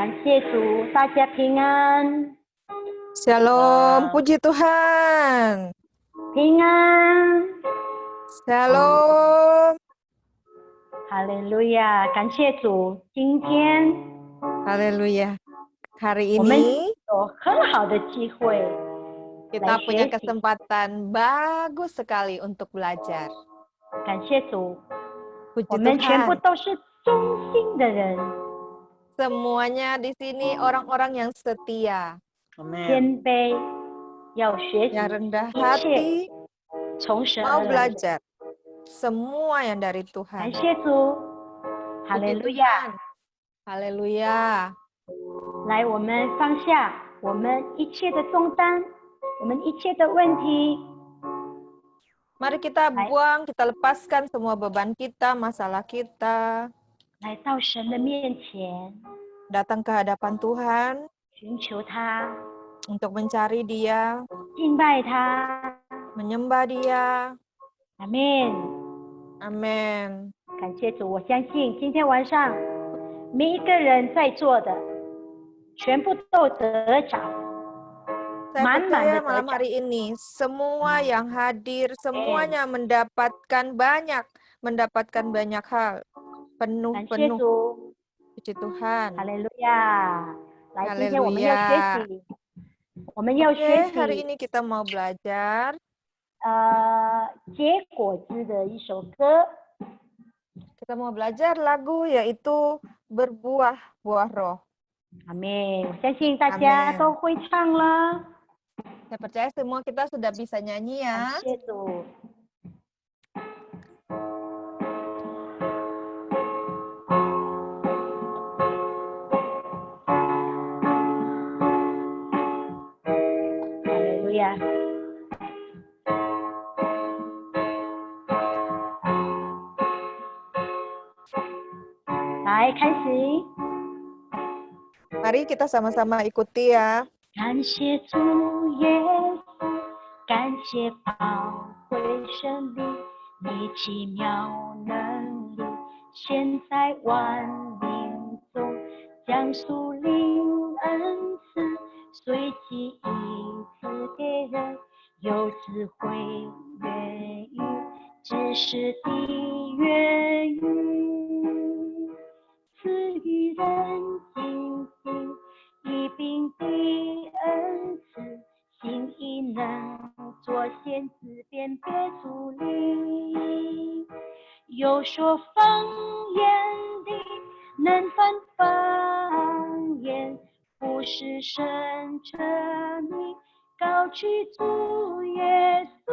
感谢主，大家平安， Shalom, puji Tuhan. 平安， Shalom, 哈利路亚！感谢主，今天 haleluya. Hari 我们 ini 有很好的机会 kita 来 punya 学习。 kesempatan bagus sekali untuk belajar. 感谢主， Puji 我们全部 Tuhan. 都是忠心的人， Semuanya di sini orang-orang yang setia, 谦卑，要学习 yang rendah 一切 hati, 从神 mau 而来的。 belajar. Semua yang dari 感 Tuhan. 谢主，哈利 Puji 路亚！ Tuhan. Haleluya. 来，我们放下我们一切的重担，我们一切的问题， Mari kita Baik. buang, kita lepaskan semua beban kita, masalah kita. 来到神的面前， Datang ke hadapan Tuhan 寻求他， untuk mencari Dia, 敬拜他。 menyembah Dia. 阿门。 Amin. 感谢主，我相信今天晚上每一个人在座的，全部都得着， Saya 满满 percaya 的得 malam 着。 hari ini semua yang hadir, semuanya mendapatkan banyak hal. 感谢 Penuh-penuh. 主， Puji Tuhan. 哈利路亚！来，今天我们要 Haleluya. 学习，我们要 Oke, 学 hari 习 ini kita mau belajar. 结果子的一首歌。 Kita mau belajar lagu yaitu Berbuah-buah Roh. 阿妹，我相信大家 Amin. 都会唱了。 Saya percaya semua kita sudah bisa nyanyi 感 ya. 谢主。 哈利路亚！ 来，开始。 Mari kita sama-sama ikuti ya. 感谢主耶稣，感谢宝贵神力，你奇妙能力显在万民中，将属灵恩赐随机一次给人，有智慧言语，知识的言语，赐予人信心。 一并的恩赐，心意能作先知辨别主力，有说方言的能翻方言，不是神彻你高举主耶稣，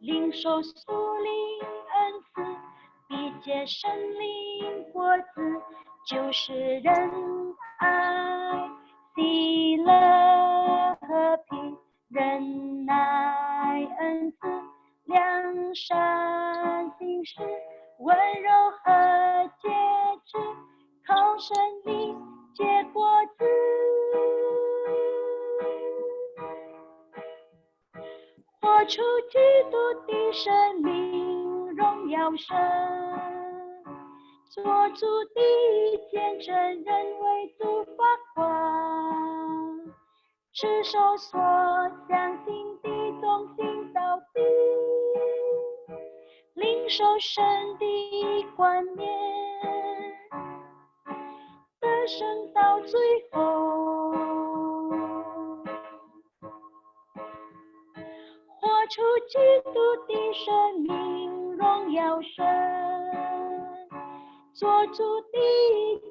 领受属灵恩赐。 必结生命果子，就是仁爱、喜乐、和平、忍耐、恩慈、良善、信实、温柔和节制，靠生命结果子。活出基督的生命，荣耀神。 做主的见证人为主发光，持守所相信的忠心到底，领受神的冠冕，得胜到最后，活出基督的生命，荣耀神。 做主的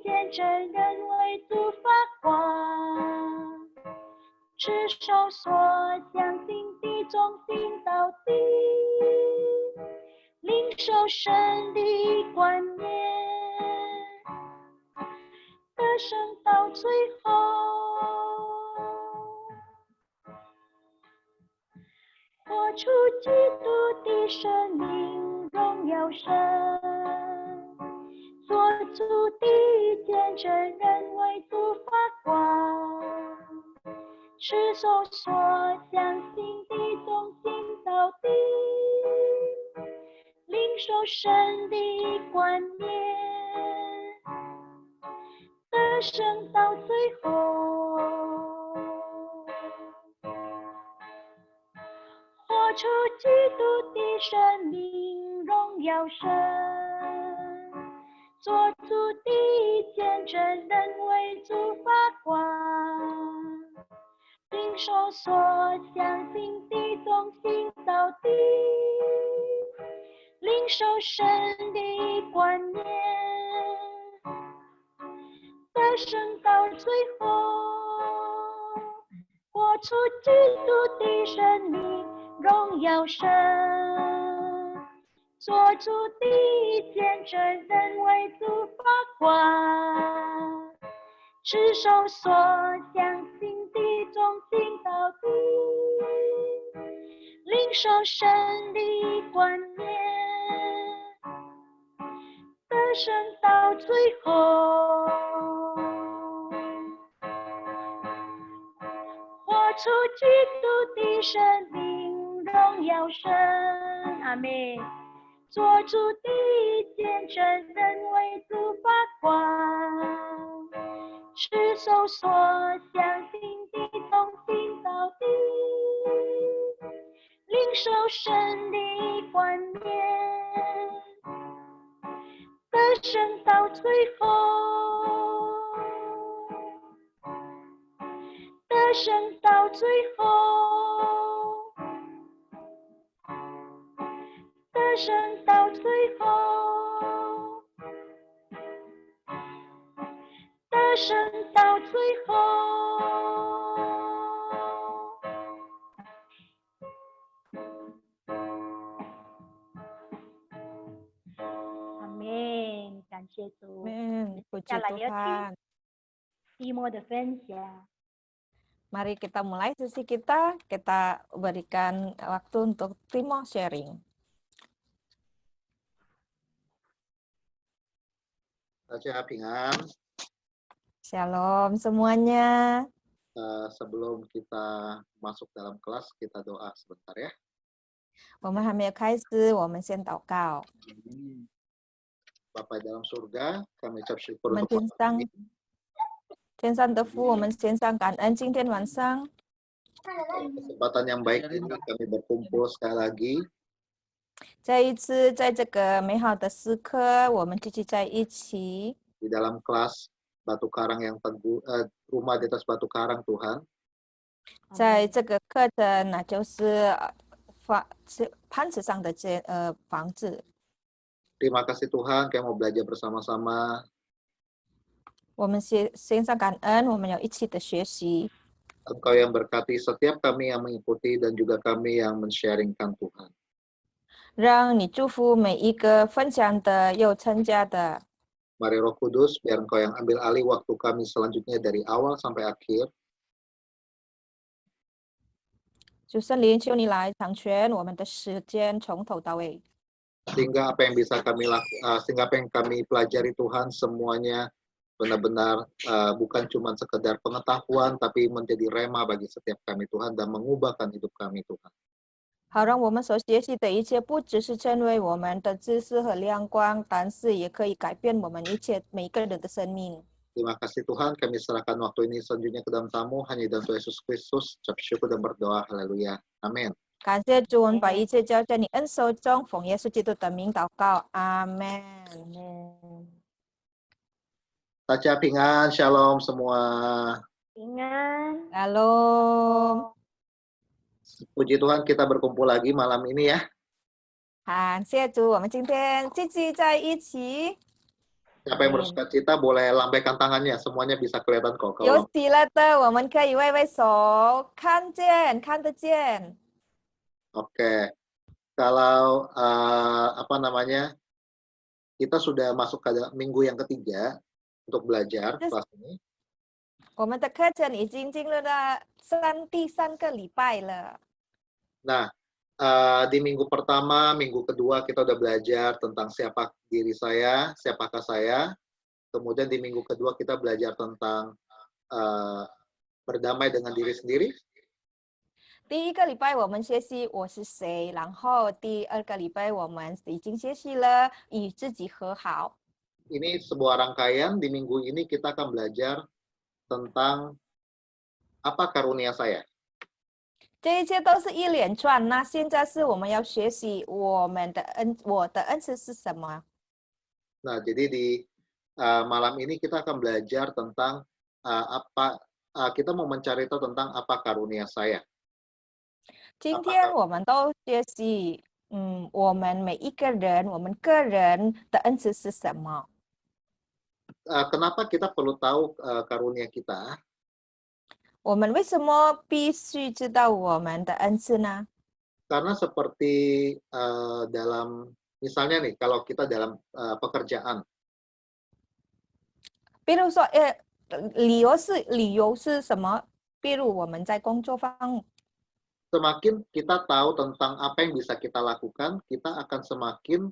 见证人为主发光，持守所相信的忠心到底，领受神的冠冕，得胜到最后，活出基督的生命，荣耀神。 做主的见证人为主发光，持守所相信的忠心到底，领受神的观念，得胜到最后，活出基督的生命，荣耀神，做主的见证人，为主发光，领受所相信的忠心到底，领受神的观念，得胜到最后，活出基督的生命，荣耀神，做主的见证人，为主发光，持守所相信的忠心到底，领受神的观念，得胜到最后，活出基督的生命，荣耀神，阿们。做主的见证人，为主发光，持守所相信的忠心到底，领受神的观念，得胜到最后，得胜到最后，得胜到最后，得胜到最后。阿门，感谢主。 Amin. Puji 接下来要 Tuhan. 听提莫的分享。 Mari kita mulai sesi kita. Kita berikan waktu untuk Timo sharing. 大家平安。 Shalom semuanya. Sebelum kita masuk dalam kelas, kita doa sebentar ya. 我们还没有开始，我们先祷告。 Bapa dalam surga, kami ucap syukur 我们 untuk 天上的父，我们献上感恩。今天晚上， kesempatan yang baik ini kami berkumpul sekali lagi. 再一次在这个美好的时刻，我们聚集在一起， Di dalam kelas batu karang yang teguh, rumah di atas batu karang Tuhan. 在这个课程，那就是磐石上的房子。 Terima kasih Tuhan, kami mau belajar bersama-sama. 我们献上感恩，我们要一起的学习。 Engkau yang berkati setiap kami yang mengikuti dan juga kami yang men-sharingkan Tuhan. 让你祝福每一个分享的又参加的。 Mari Roh Kudus, biar Engkau yang ambil alih waktu kami selanjutnya dari awal sampai akhir. 主圣灵，求你来掌权我们的时间，从头到尾。 Sehingga apa yang bisa kami pelajari Tuhan semuanya benar-benar bukan cuma sekedar pengetahuan, tapi menjadi rema bagi setiap kami Tuhan dan mengubahkan hidup kami Tuhan. 好，让我们所学习的一切，不只是成为我们的知识和亮光，但是也可以改变我们每一个人的生命。 Terima kasih Tuhan, kami serahkan waktu ini selanjutnya ke dalam tamu, hanya dalam Tuhan Yesus Kristus, ucap syukur dan berdoa, haleluya, amin. 感谢主，我们把一切交在你恩手中，奉耶稣基督的名祷告，阿门。 Saja pingan, shalom semua. 平安， Shalom， Puji Tuhan kita berkumpul lagi malam ini ya. 感谢主，我们今天聚集在一起。 Siapa yang bersuka cita boleh lambaikan tangannya, semuanya bisa kelihatan kok. 有 Kalau 喜乐的，我们可以挥挥手，看得见。 Oke, kalau kita sudah masuk ke minggu yang ketiga untuk belajar kelas ini. 我们的课程已经进入了第三个礼拜了。 Nah, di minggu pertama, minggu kedua kita udah belajar tentang siapa diri saya, siapakah saya. Kemudian di minggu kedua kita belajar tentang berdamai dengan diri sendiri. 第一个礼拜我们学习我是谁，然后第二个礼拜我们已经学习了与自己和好。 Ini sebuah rangkaian, di minggu ini kita akan belajar tentang apa karunia saya. 这一切都是一连串。那现在是我们要学习我的恩赐是什么。 Nah, jadi di malam ini kita akan belajar tentang kita mau mencari tahu tentang apa karunia saya. 今天我们都学习，我们每一个人，我们个人的恩赐是什么？ Kenapa kita perlu tahu karunia kita? 我们为什么必须知道我们的恩赐呢？ Karena seperti dalam misalnya nih, kalau kita dalam pekerjaan, 比如说，理由是什么？比如我们在工作方， semakin kita tahu tentang apa yang bisa kita lakukan, kita akan semakin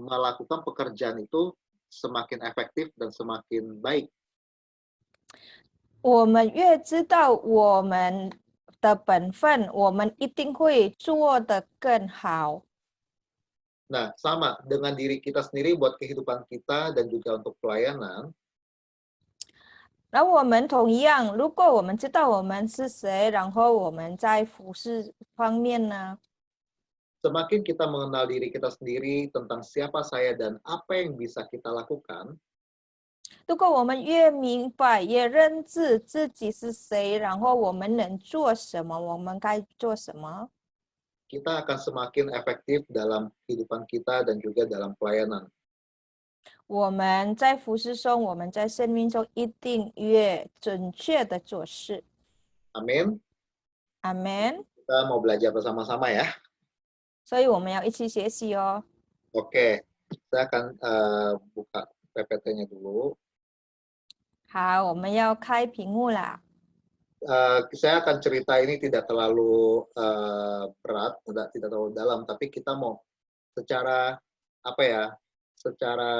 melakukan pekerjaan itu semakin efektif dan semakin baik. 我们越知道我们的本分，我们一定会做得更好。 Nah, sama dengan diri kita sendiri buat kehidupan kita dan juga untuk pelayanan. 然后我们同样，如果我们知道我们是谁，然后我们在服事方面呢， Semakin kita mengenal diri kita sendiri tentang siapa saya dan apa yang bisa kita lakukan, 如果我们越明白、越认知自己是谁，然后我们能做什么，我们该做什么， kita akan semakin efektif dalam kehidupan kita dan juga dalam pelayanan. 我们在服事中，我们在生命中一定越准确的做事。 Amin. Amin. Kita mau belajar bersama-sama ya. 所以我们要一起学习哦。 Oke, saya akan buka PPT-nya dulu. 好，我们要开屏幕啦。 Saya akan cerita ini tidak terlalu berat, tidak terlalu dalam, tapi kita mau secara secara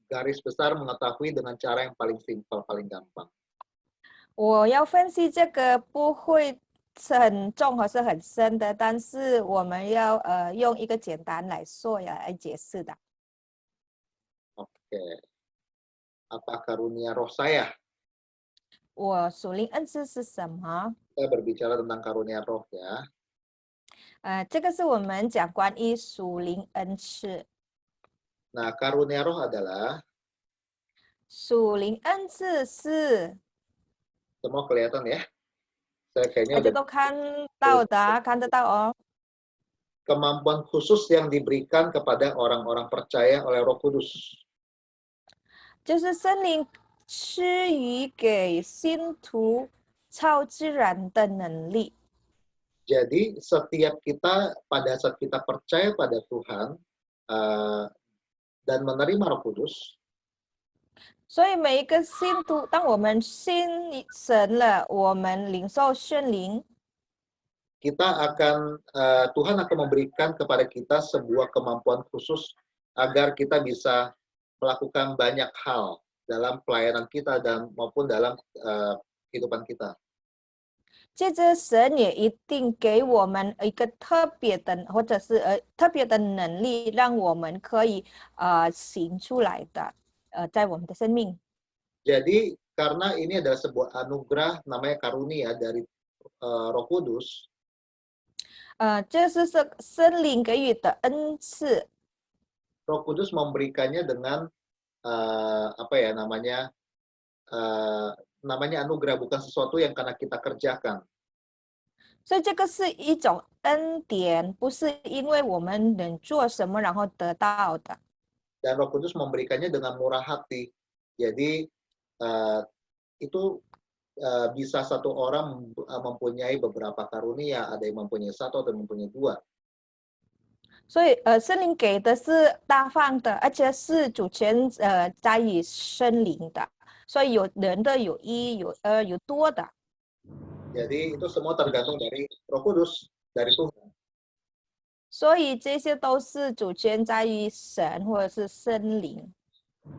garis besar mengetahui dengan cara yang paling simpel, paling gampang. 我要分析这个不会是很重或是很深的，但是我们要用一个简单来说来解释的。 Oke. Apa karunia roh saya? 我属灵恩赐是什么？ Kita berbicara tentang karunia roh ya. 这个是我们讲关于属灵恩赐。 Nah, karunia roh adalah 属灵恩赐是 semua kelihatan ya. Saya 大 kayaknya 家 udah 都看到的，看得到哦。 kemampuan khusus yang diberikan kepada orang-orang percaya oleh Roh Kudus. 就是圣灵赐予给信徒超自然的能力。 Jadi setiap kita pada saat kita percaya pada Tuhan dan menerima Roh Kudus, 所以每一个信徒，当我们信神了，我们领受圣灵， kita akan Tuhan akan memberikan kepada kita sebuah kemampuan khusus agar kita bisa melakukan banyak hal dalam pelayanan kita dan maupun dalam kehidupan kita. 接着神也一定给我们一个特别的，或者是特别的能力，让我们可以行出来的，在我们的生命。 Jadi karena ini adalah sebuah anugerah namanya karunia dari Roh Kudus, 这是圣灵给予的恩赐。 Roh Kudus memberikannya dengan namanya anugerah, bukan sesuatu yang karena kita kerjakan. 所以这个是一种恩典，不是因为我们能做什么然后得到的。 Dan Roh Kudus memberikannya dengan murah hati. Jadi itu bisa satu orang mempunyai beberapa karunia, ada yang mempunyai satu atau mempunyai dua. 所以圣灵给的是大方的，而且是主权在于圣灵的，所以有人的有一有二有多的。 Jadi itu semua tergantung dari Roh Kudus, dari Tuhan. 所以这些都是主权在于神或者是圣灵。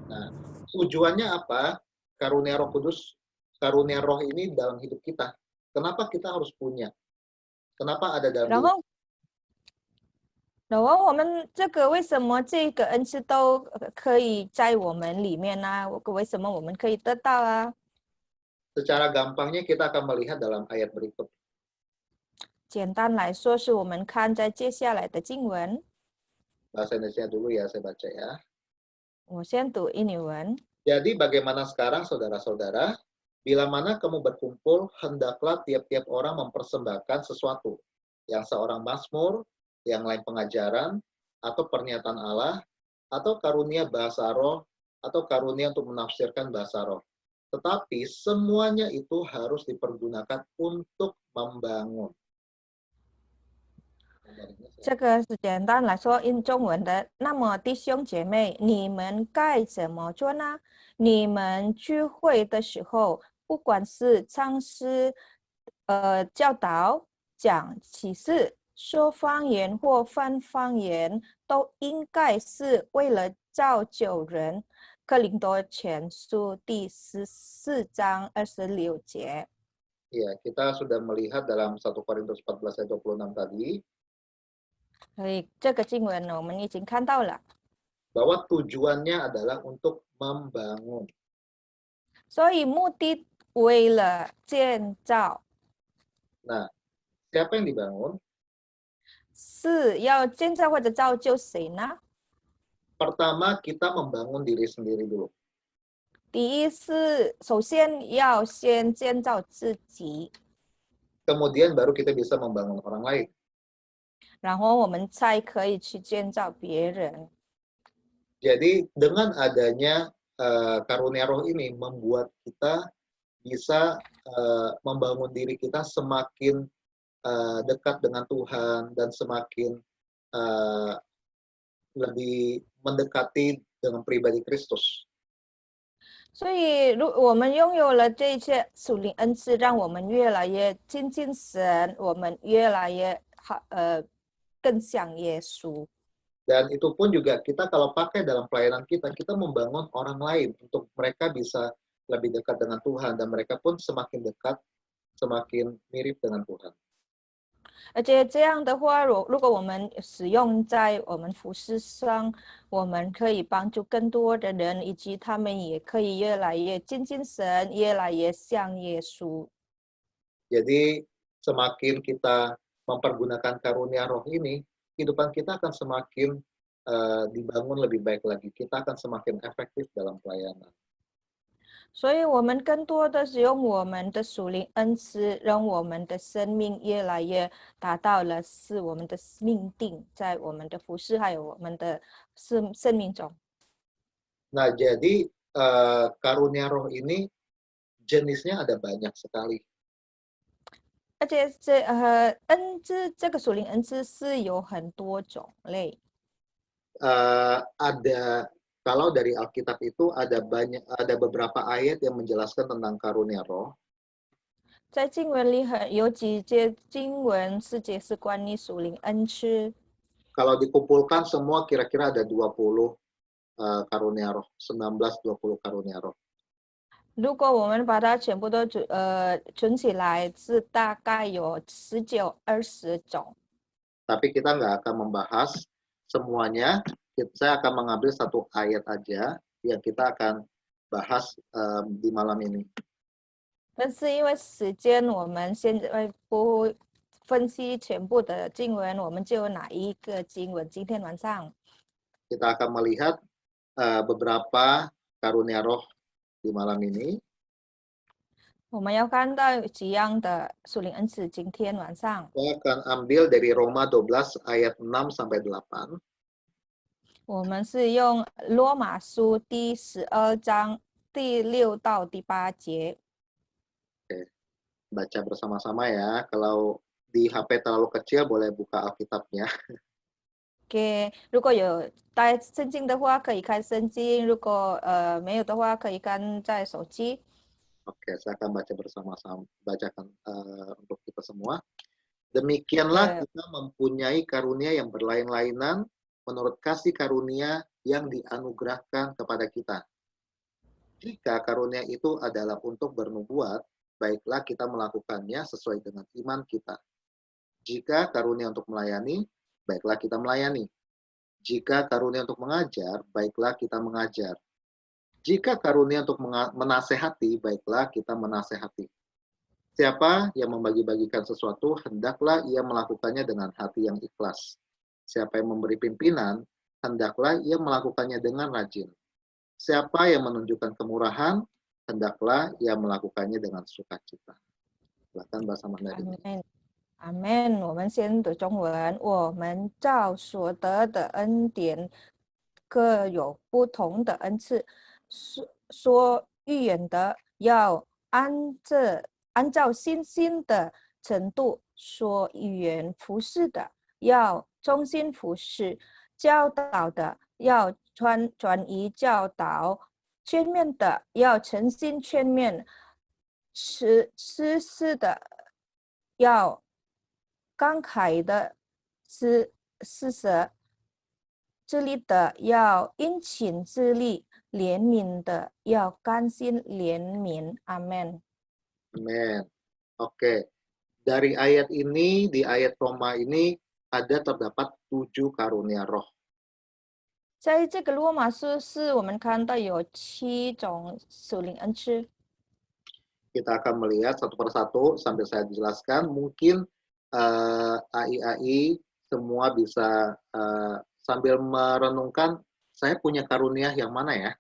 Nah, tujuannya apa? Karunia Roh Kudus, karunia Roh ini dalam hidup kita. Kenapa kita harus punya? Kenapa ada dalam 然 diri? 后，然后我们这个为什么这个恩赐都可以在我们里面呢？为什么我们可以得到啊？ Secara gampangnya kita akan melihat dalam ayat berikut. 简单来说，是我们看在接下来的经文， Bahasa Indonesia dulu ya, saya baca ya. 我先读印尼文。 Jadi bagaimana sekarang saudara-saudara? Bila mana kamu berkumpul, hendaklah tiap-tiap orang mempersembahkan sesuatu. Yang seorang mazmur, yang lain pengajaran, atau pernyataan Allah, atau karunia bahasa roh, atau karunia untuk menafsirkan bahasa roh. Tetapi semuanya itu harus dipergunakan untuk membangun. 这个是简单来说，印中文的。那么弟兄姐妹，你们该怎么做呢？你们聚会的时候，不管是唱诗、教导、讲启示、说方言或翻方言，都应该是为了造就人。哥林多前书第14章26节。 Ya, kita sudah melihat dalam 1 Korintus 14 ayat 26 tadi, 所以这个经文呢，我们已经看到了。 bahwa tujuannya adalah untuk membangun. 所以目的为了建造， Nah, siapa yang dibangun? 是要建造或者造就谁呢？ Pertama, kita membangun diri sendiri dulu. 第一是首先要先建造自己， Kemudian baru kita bisa membangun orang lain. 然后我们才可以去建造别人。 Jadi dengan adanya karunia roh ini membuat kita bisa membangun diri kita semakin dekat dengan Tuhan dan semakin lebih mendekati dengan pribadi Kristus. 所以，我们拥有了这一切属灵恩赐，让我们越来越亲近神，我们越来越好，更像耶稣。 Dan itu pun juga kita kalau pakai dalam pelayanan kita, kita membangun orang lain untuk mereka bisa lebih dekat dengan Tuhan dan mereka pun semakin dekat, semakin mirip dengan Tuhan. 而且这样的话，如果我们使用在我们服事上，我们可以帮助更多的人，以及他们也可以越来越亲近神，越来越像耶稣。 Jadi semakin kita mempergunakan karunia roh ini, kehidupan kita akan semakin dibangun lebih baik lagi. Kita akan semakin efektif dalam pelayanan. 所以，我们更多的使用我们的属灵恩赐，让我们的生命越来越达到了是我们的命定，在我们的服事还有我们的生命中。 Nah, jadi karunia roh ini jenisnya ada banyak sekali. 而且恩赐这个属灵恩赐是有很多种类。 Ada kalau dari Alkitab itu ada beberapa ayat yang menjelaskan tentang karunia roh. 在经文里有几节经文是解释关于属灵恩赐。 Kalau dikumpulkan semua kira-kira ada 20 karunia roh, 19-20 karunia roh. 如果我们把它全部都存起来，是大概有19、20种。 Tapi kita nggak akan membahas semuanya. Saya akan mengambil satu ayat aja yang kita akan bahas di malam ini. 但是因为时间，我们现在不分析全部的经文，我们就有哪一个经文？今天晚上 Kita akan melihat beberapa karunia roh di malam ini. 我们要看到几样的属灵恩赐。今天晚上， Saya akan ambil dari Roma 12 ayat 6-8. 我们是用罗马书第12章第6到第8节。 Baca bersama-sama ya. Kalau di HP terlalu kecil boleh buka Alkitabnya. 给如果有带圣经的话，可以看圣经；如果没有的话，可以看在手机。 Oke, saya akan baca bersama-sama, bacakan untuk kita semua. Demikianlah kita mempunyai karunia yang berlain-lainan menurut kasih karunia yang dianugerahkan kepada kita. Jika karunia itu adalah untuk bernubuat, baiklah kita melakukannya sesuai dengan iman kita. Jika karunia untuk melayani, baiklah kita melayani. Jika karunia untuk mengajar, baiklah kita mengajar. Jika karunia untuk menasehati, baiklah kita menasehati. Siapa yang membagi-bagikan sesuatu, hendaklah ia melakukannya dengan hati yang ikhlas. Siapa yang memberi pimpinan, hendaklah ia melakukannya dengan rajin. Siapa yang menunjukkan kemurahan, hendaklah ia melakukannya dengan sukacita. Silakan bahasa Mandarin. Amen. Amen。我们先读中文。我们照所得的恩典，各有不同的恩赐。说预言的，要按照信心的程度说预言；服侍的，要忠心服侍；教导的，要专一教导；劝勉的，要诚心劝勉；施事的，要慷慨的施舍；致力的，要殷勤致力；怜悯的，要甘心怜悯。Amen。Amen. Oke. Dari ayat ini, di ayat Roma ini, ada terdapat 7 karunia roh. 在这个罗马书是我们看到有7种属灵恩赐。 Kita akan melihat satu persatu sambil saya jelaskan. Mungkin AI semua bisa sambil merenungkan, saya punya karunia yang mana ya,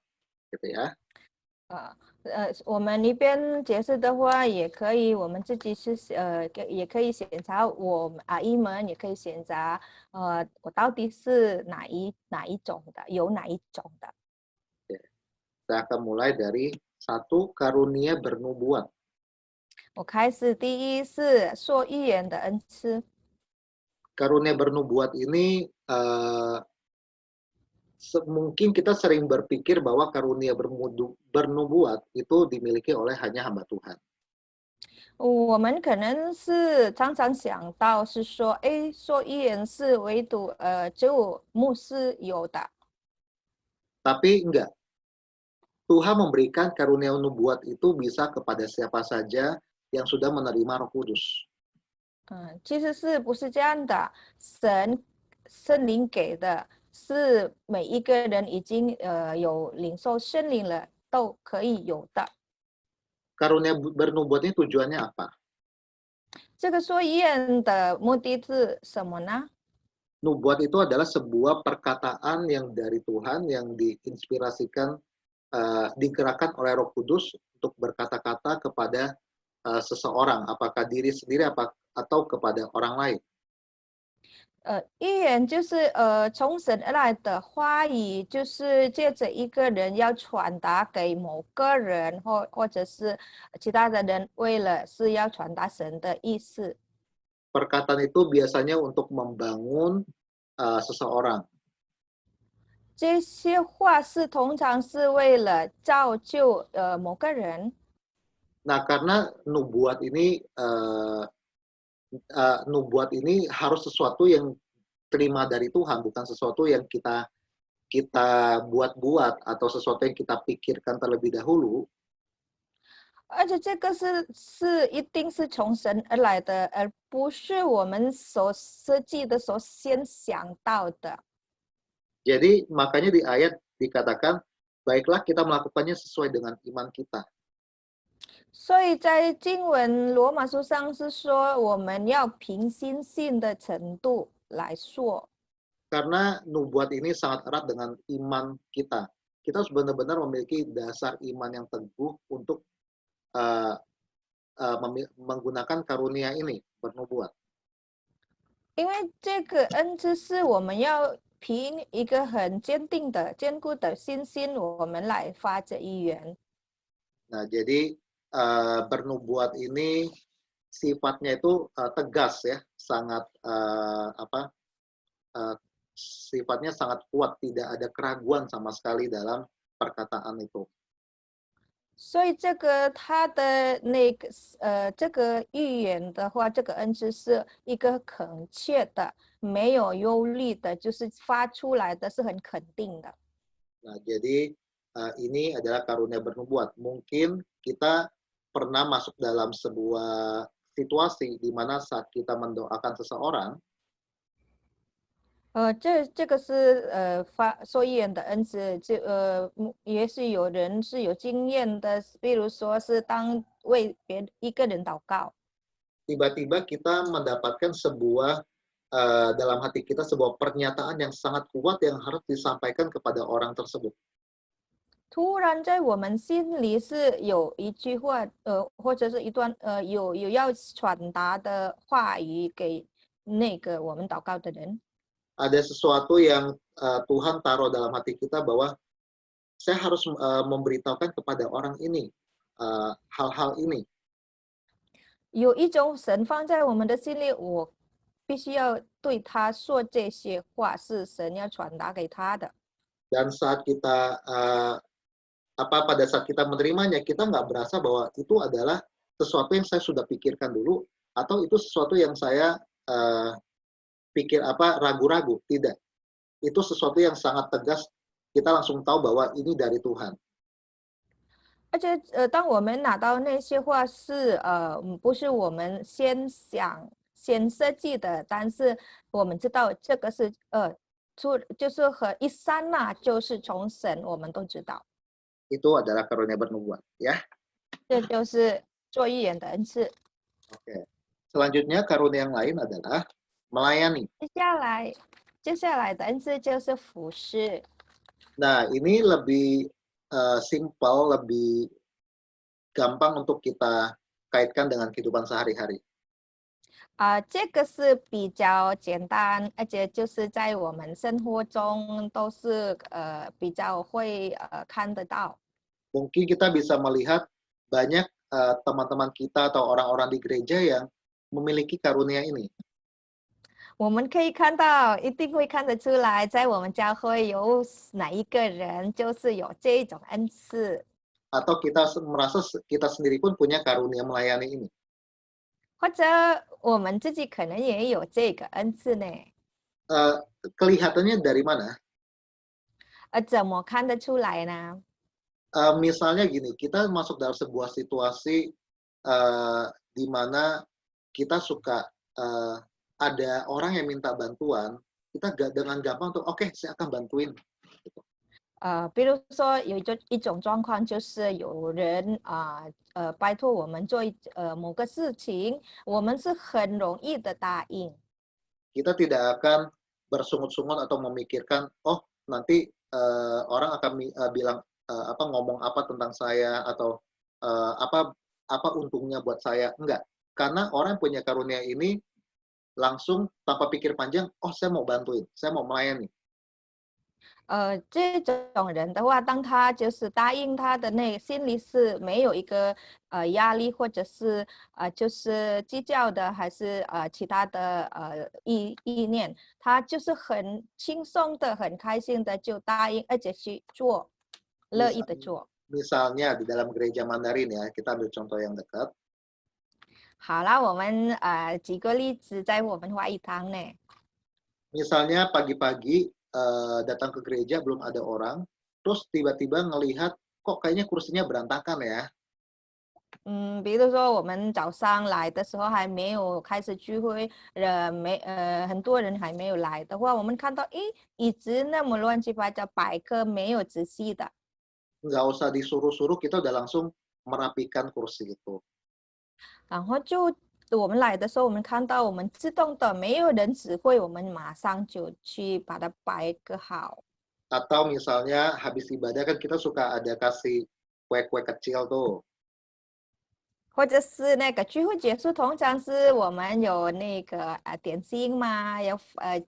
gitu ya. 我们一边解释的话，也可以，我们自己是也可以检查，我们阿姨们也可以检查，我到底是哪一种的，有哪一种的。 Saya akan mulai dari 1 karunia bernubuat. 我开始第一是说预言的恩赐。 Karunia bernubuat ini mungkin kita sering berpikir bahwa karunia bernubuat itu dimiliki oleh hanya hamba Tuhan. 我们可能是常常想到是说，说预言是唯独只有牧师有的。 Tapi enggak. Tuhan memberikan karunia nubuat itu bisa kepada siapa saja yang sudah menerima Roh Kudus. 其实是不是这样的？圣灵给的是每一个人已经有领受圣灵了，都可以有的。 Karunia bernubuat ini tujuannya apa? 这个说预言的目的是什么呢？ Nubuat itu adalah sebuah perkataan yang dari Tuhan yang diinspirasikan, digerakkan oleh Roh Kudus untuk berkata-kata kepada seseorang, apakah diri sendiri atau kepada orang lain. 预言就是从神而来的话语，就是借着一个人要传达给某个人或者是其他的人，为了是要传达神的意思。 Perkataan itu biasanya untuk membangun seseorang. 这些话是通常是为了造就某个人。 Nah, karena nubuat ini harus sesuatu yang terima dari Tuhan, bukan sesuatu yang kita buat-buat atau sesuatu yang kita pikirkan terlebih dahulu. 而且这个是一定是从神而来的，而不是我们所设计的、所先想到的。 Jadi makanya di ayat dikatakan, baiklah kita melakukannya sesuai dengan iman kita. 所以在经文罗马书上是说，我们要凭心信的程度来说。 Karena nubuat ini sangat erat dengan iman kita. Kita harus benar-benar memiliki dasar iman yang teguh untuk menggunakan karunia ini, bernubuat. 因为这个恩赐是我们要凭一个很坚定的、坚固的信心，我们来发这预言。 Nah, jadi bernubuat ini sifatnya itu tegas ya, sangat sifatnya sangat kuat, tidak ada keraguan sama sekali dalam perkataan itu. 所以这个他的这个预言的话，这个恩赐是一个恳切的，没有忧虑的，就是发出来的是很肯定的。 Nah, jadi ini adalah karunia bernubuat. Mungkin kita pernah masuk dalam sebuah situasi di mana saat kita mendoakan seseorang, 这个是受益人的恩赐，也许有人是有经验的，比如说是当为一个人祷告， tiba-tiba kita mendapatkan sebuah dalam hati kita sebuah pernyataan yang sangat kuat yang harus disampaikan kepada orang tersebut. 突然在我们心里是有一句话，或者是一段有要传达的话语给那个我们祷告的人。 Ada sesuatu yang Tuhan taruh dalam hati kita bahwa saya harus memberitahukan kepada orang ini hal-hal ini. 有一种神放在我们的心里，我必须要对他说这些话，是神要传达给他的。 Dan saat kita pada saat kita menerimanya, kita nggak berasa bahwa itu adalah sesuatu yang saya sudah pikirkan dulu atau itu sesuatu yang saya ragu-ragu. Tidak. Itu sesuatu yang sangat tegas, kita langsung tahu bahwa ini dari Tuhan. 而且当我们拿到那些话是不是我们先想先设计的，但是我们知道这个是就是和一刹那就是从神，我们都知道。 Itu adalah karunia bernubuat, ya. 这就是做预言的恩赐。 Oke. Selanjutnya karunia yang lain adalah melayani. 接下来的恩赐就是服侍。 Nah, ini lebih simpel, lebih gampang untuk kita kaitkan dengan kehidupan sehari-hari. 这个是比较简单，而且就是在我们生活中都是比较会看得到。 Mungkin kita bisa melihat banyak teman-teman kita atau orang-orang di gereja yang memiliki karunia ini. 我们可以看到，一定会看得出来，在我们教会有哪一个人就是有这种恩赐。 Atau kita merasa kita sendiri pun punya karunia melayani ini. 或者我们自己可能也有这个恩赐呢。 Kelihatannya dari mana? 怎么看得出来呢？ Misalnya gini, kita masuk dalam sebuah situasi di mana kita suka ada orang yang minta bantuan, kita dengan gampang tuh, oke, saya akan bantuin. Gitu. 比如说有一种状况，就是有人拜托我们做某个事情，我们是很容易的答应。 Kita tidak akan bersungut-sungut atau memikirkan, oh nanti orang akan bilang ngomong apa tentang saya atau apa untungnya buat saya. Enggak, karena orang yang punya karunia ini langsung tanpa pikir panjang, oh saya mau bantuin, saya mau melayani. 这种人的话，当他就是答应他的那心里是没有一个压力，或者是就是计较的，还是其他的意念，他就是很轻松的、很开心的就答应，而且去做，乐意的做。 Misalnya di dalam gereja Mandarin ya, kita ambil contoh yang dekat. 好了，我们举个例子，在我们华语堂呢。 Misalnya pagi-pagi datang ke gereja belum ada orang, terus tiba-tiba ngelihat kok kayaknya kursinya berantakan ya. 比如说我们早上来的时候还没有开始聚会，很多人还没有来的话，我们看到，椅子那么乱七八糟，摆个没有仔细的。 Nggak usah disuruh-suruh, kita udah langsung merapikan kursi itu. 然后就我们来的时候，我们看到我们自动的，没有人指挥，我们马上就去把它摆个好。 Atau misalnya habis ibadah kan kita suka ada kasih kue-kue kecil tuh. 或者是那个聚会结束，通常是我们有那个点心嘛，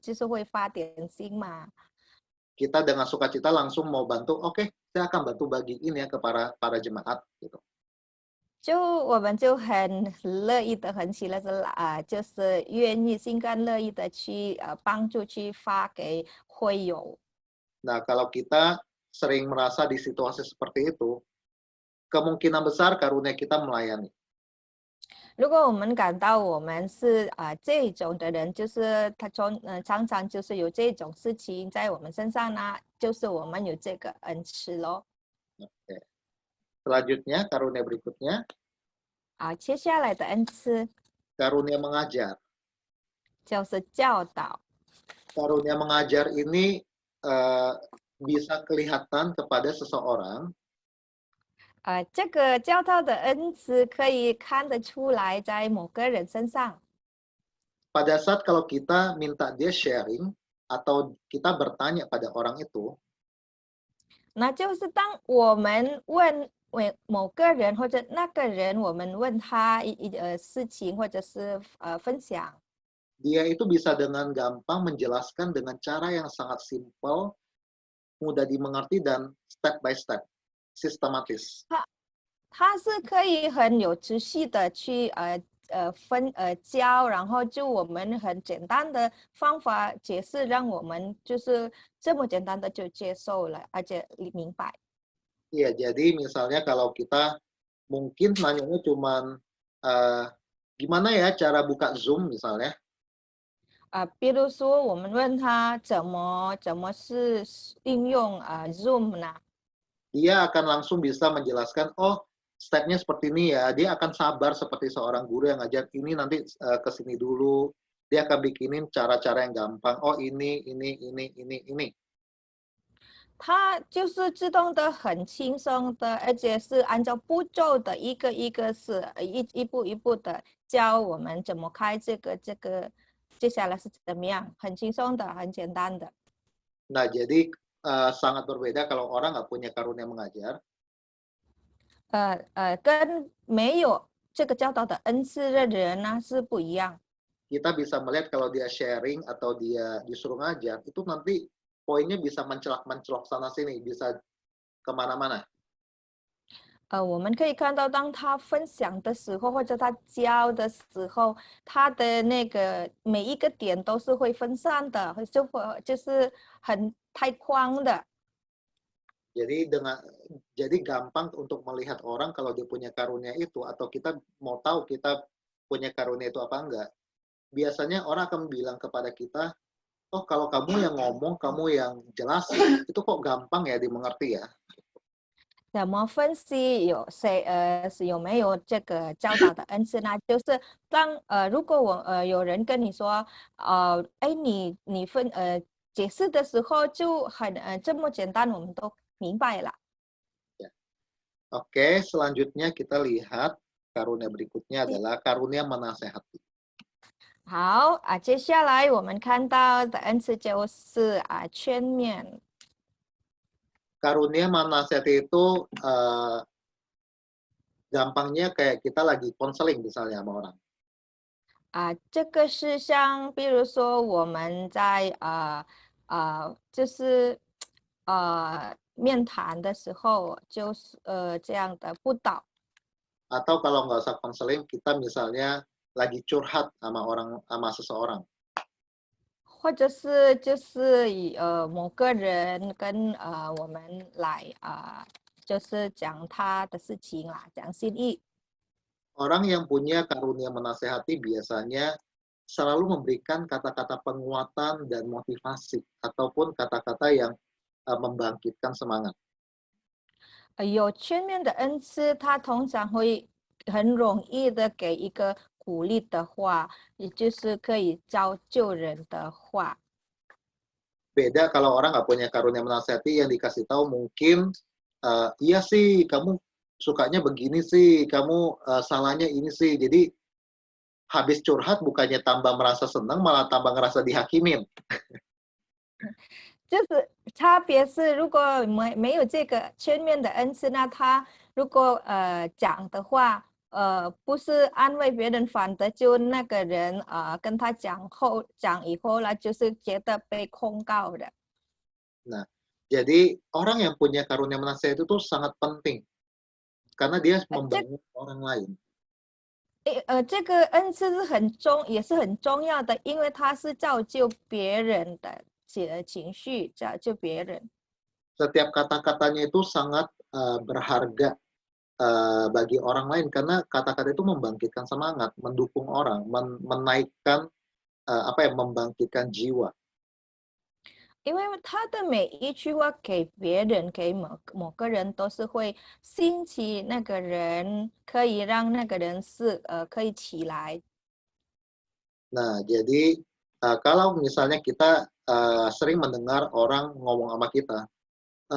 就是会发点心嘛。 Kita dengan sukacita langsung mau bantu, oke, saya akan bantu bagiin ya ke para jemaat gitu. 就我们就很乐意的、很喜乐的就是愿意心甘乐意的去帮助、去发给会友。 Nah, kalau kita sering merasa di situasi seperti itu, kemungkinan besar karunia kita melayani. 如果我们感到我们是这种的人，就是他常常就是有这种事情在我们身上呢，就是我们有这个恩赐咯。 Oke. Selanjutnya, karunia berikutnya. 接下来的恩赐 Karunia mengajar. 就是教导。 Karunia mengajar ini bisa kelihatan kepada seseorang 这个教导的恩赐可以看得出来在某个人身上。 pada saat kalau kita minta dia sharing atau kita bertanya pada orang itu, 那就是当我们问某个人或者那个人，我们问他事情或者是分享， dia itu bisa dengan gampang menjelaskan dengan cara yang sangat simple, mudah dimengerti dan step by step, sistematis. 他是可以很有秩序的去教，然后就我们很简单的方法解释，让我们就是这么简单的就接受了，而且明白。 Iya, jadi misalnya kalau kita mungkin nanyanya cuman gimana ya cara buka Zoom misalnya, 比如说我们问他怎么是应用Zoom 呢？ dia akan langsung bisa menjelaskan, oh stepnya seperti ini ya. Dia akan sabar seperti seorang guru yang ngajar ini nanti ke sini dulu. Dia akan bikinin cara-cara yang gampang. Oh ini. 他就是自动的很轻松的，而且是按照步骤的一个一个是一步一步的教我们怎么开这个，接下来是怎么样，很轻松的，很简单的。 Nah, jadi sangat berbeda kalau orang nggak punya karunia mengajar. 跟没有这个教导的恩赐的人呢是不一样。 Kita bisa melihat kalau dia sharing atau dia disuruh ngajar, itu nanti poinnya bisa mencelok sana sini, bisa kemana-mana. 我们可以看到，当他分享的时候，或者他教的时候，他的那个每一个点都是会分散的，就是很太宽的。 Jadi gampang untuk melihat orang kalau dia punya karunia itu, atau kita mau tahu kita punya karunia itu apa enggak. Biasanya orang akan bilang kepada kita, oh kalau kamu yang ngomong, kamu yang jelasin, itu kok gampang ya dimengerti ya. 怎么分析有没有这个教导的恩赐呢？就是如果有人跟你说，你解释的时候就很这么简单，我们都明白了。 Oke, selanjutnya kita lihat karunia berikutnya adalah karunia menasehati. 好接下来我们看到的恩赐就是劝勉。 Karunia menasehati itu gampangnya kayak kita lagi konseling misalnya sama orang. 这个是像比如说我们在就是面谈的时候，就是这样的布导。 Atau kalau nggak usah konseling, kita misalnya lagi curhat sama seseorang. 或者是就是某个人跟我们来就是讲他的事情啦，讲心意。 Orang yang punya karunia menasehati biasanya selalu memberikan kata-kata penguatan dan motivasi ataupun kata-kata yang membangkitkan semangat. 有劝勉的恩赐，他通常会很容易的给一个鼓励的话，也就是可以造就人的话。 Beda kalau orang nggak punya karunia menasehati, yang dikasih tahu mungkin, iya sih kamu sukanya begini sih, kamu salahnya ini sih. Jadi habis curhat bukannya tambah merasa senang, malah tambah ngerasa dihakimin. 就是差别是，如果没有这个全面的恩赐，那他如果讲的话，不是安慰别人，反的就那个人跟他讲以后了，就是觉得被控告的。 Nah, jadi orang yang punya karunia menasehati itu sangat penting karena dia membangun orang lain. 这个恩赐也是很重要的，因为它是造就别人的情绪，造就别人。 Setiap kata-katanya itu sangat berharga bagi orang lain karena kata-kata itu membangkitkan semangat, mendukung orang, menaikkan membangkitkan jiwa. 因为他的每一句话给别人、给某个人都是会兴起那个人，可以让那个人可以起来。 Nah, jadi kalau misalnya kita sering mendengar orang ngomong sama kita,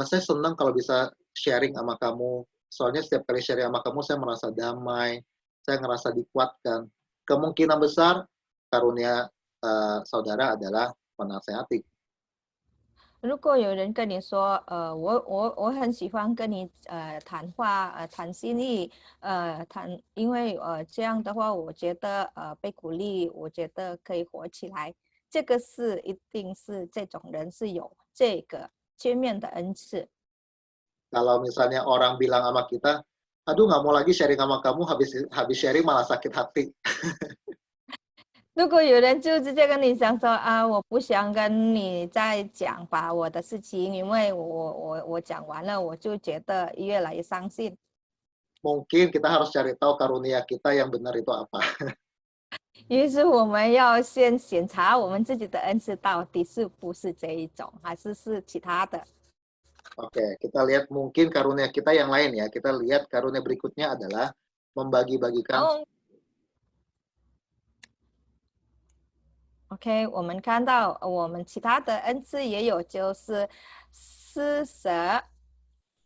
saya senang kalau bisa sharing sama kamu. Soalnya setiap kali sharing sama kamu, saya merasa damai, saya ngerasa dikuatkan. Kemungkinan besar karunia saudara adalah menasehati. 如果有人跟你说，我很喜欢跟你谈话，谈心意，因为这样的话，我觉得被鼓励，我觉得可以活起来。这个是一定是这种人是有这个见面的恩赐。 Kalau misalnya orang bilang sama kita, aduh nggak mau lagi sharing sama kamu, habis sharing malah sakit hati. 如果有人就直接跟你讲说啊，我不想跟你再讲吧我的事情，因为我讲完了，我就觉得越来越伤心。 Mungkin kita harus cari tahu karunia kita yang benar itu apa. 于是我们要先检查我们自己的恩赐到底是不是这一种，还是其他的。 Oke, kita lihat mungkin karunia kita yang lain ya. Kita lihat karunia berikutnya adalah membagi-bagikan. 哦 OK， 我们看到我们其他的恩赐也有，就是施舍。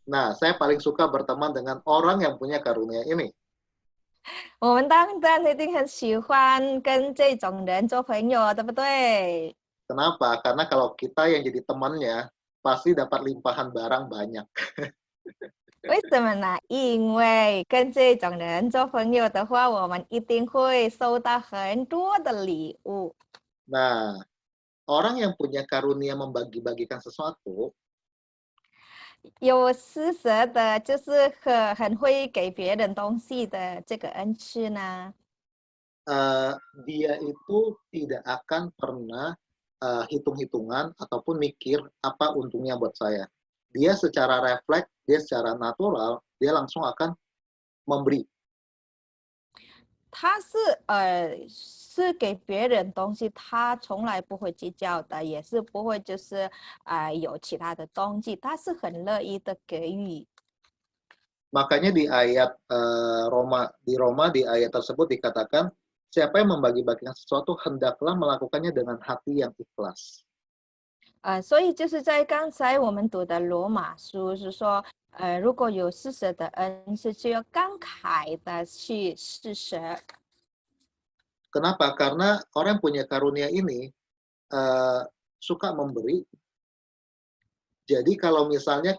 Nah, saya paling suka berteman dengan orang yang punya karunia ini. 我们当然一定很喜欢跟这种人做朋友，对不对？ Kenapa? Karena kalau kita yang jadi temannya, pasti dapat limpahan barang banyak. 为什么呢？因为跟这种人做朋友的话，我们一定会收到很多的礼物。 Nah, orang yang punya karunia membagi-bagikan sesuatu, 有施舍的，就是很会给别人东西的这个恩赐呢， dia itu tidak akan pernah hitung-hitungan ataupun mikir apa untungnya buat saya. Dia secara refleks, dia secara natural, dia langsung akan memberi. 他是给别人东西，他从来不会计较的，也是不会就是有其他的动机，他是很乐意的给予。 Makanya di ayat Roma di ayat tersebut dikatakan, siapa yang membagi-bagikan sesuatu hendaklah melakukannya dengan hati yang ikhlas. 所以就是在刚才我们读的罗马书是说，如果有施舍的恩赐，就要慷慨的去施舍。 Kenapa? Karena orang yang punya karunia ini suka memberi. Jadi kalau misalnya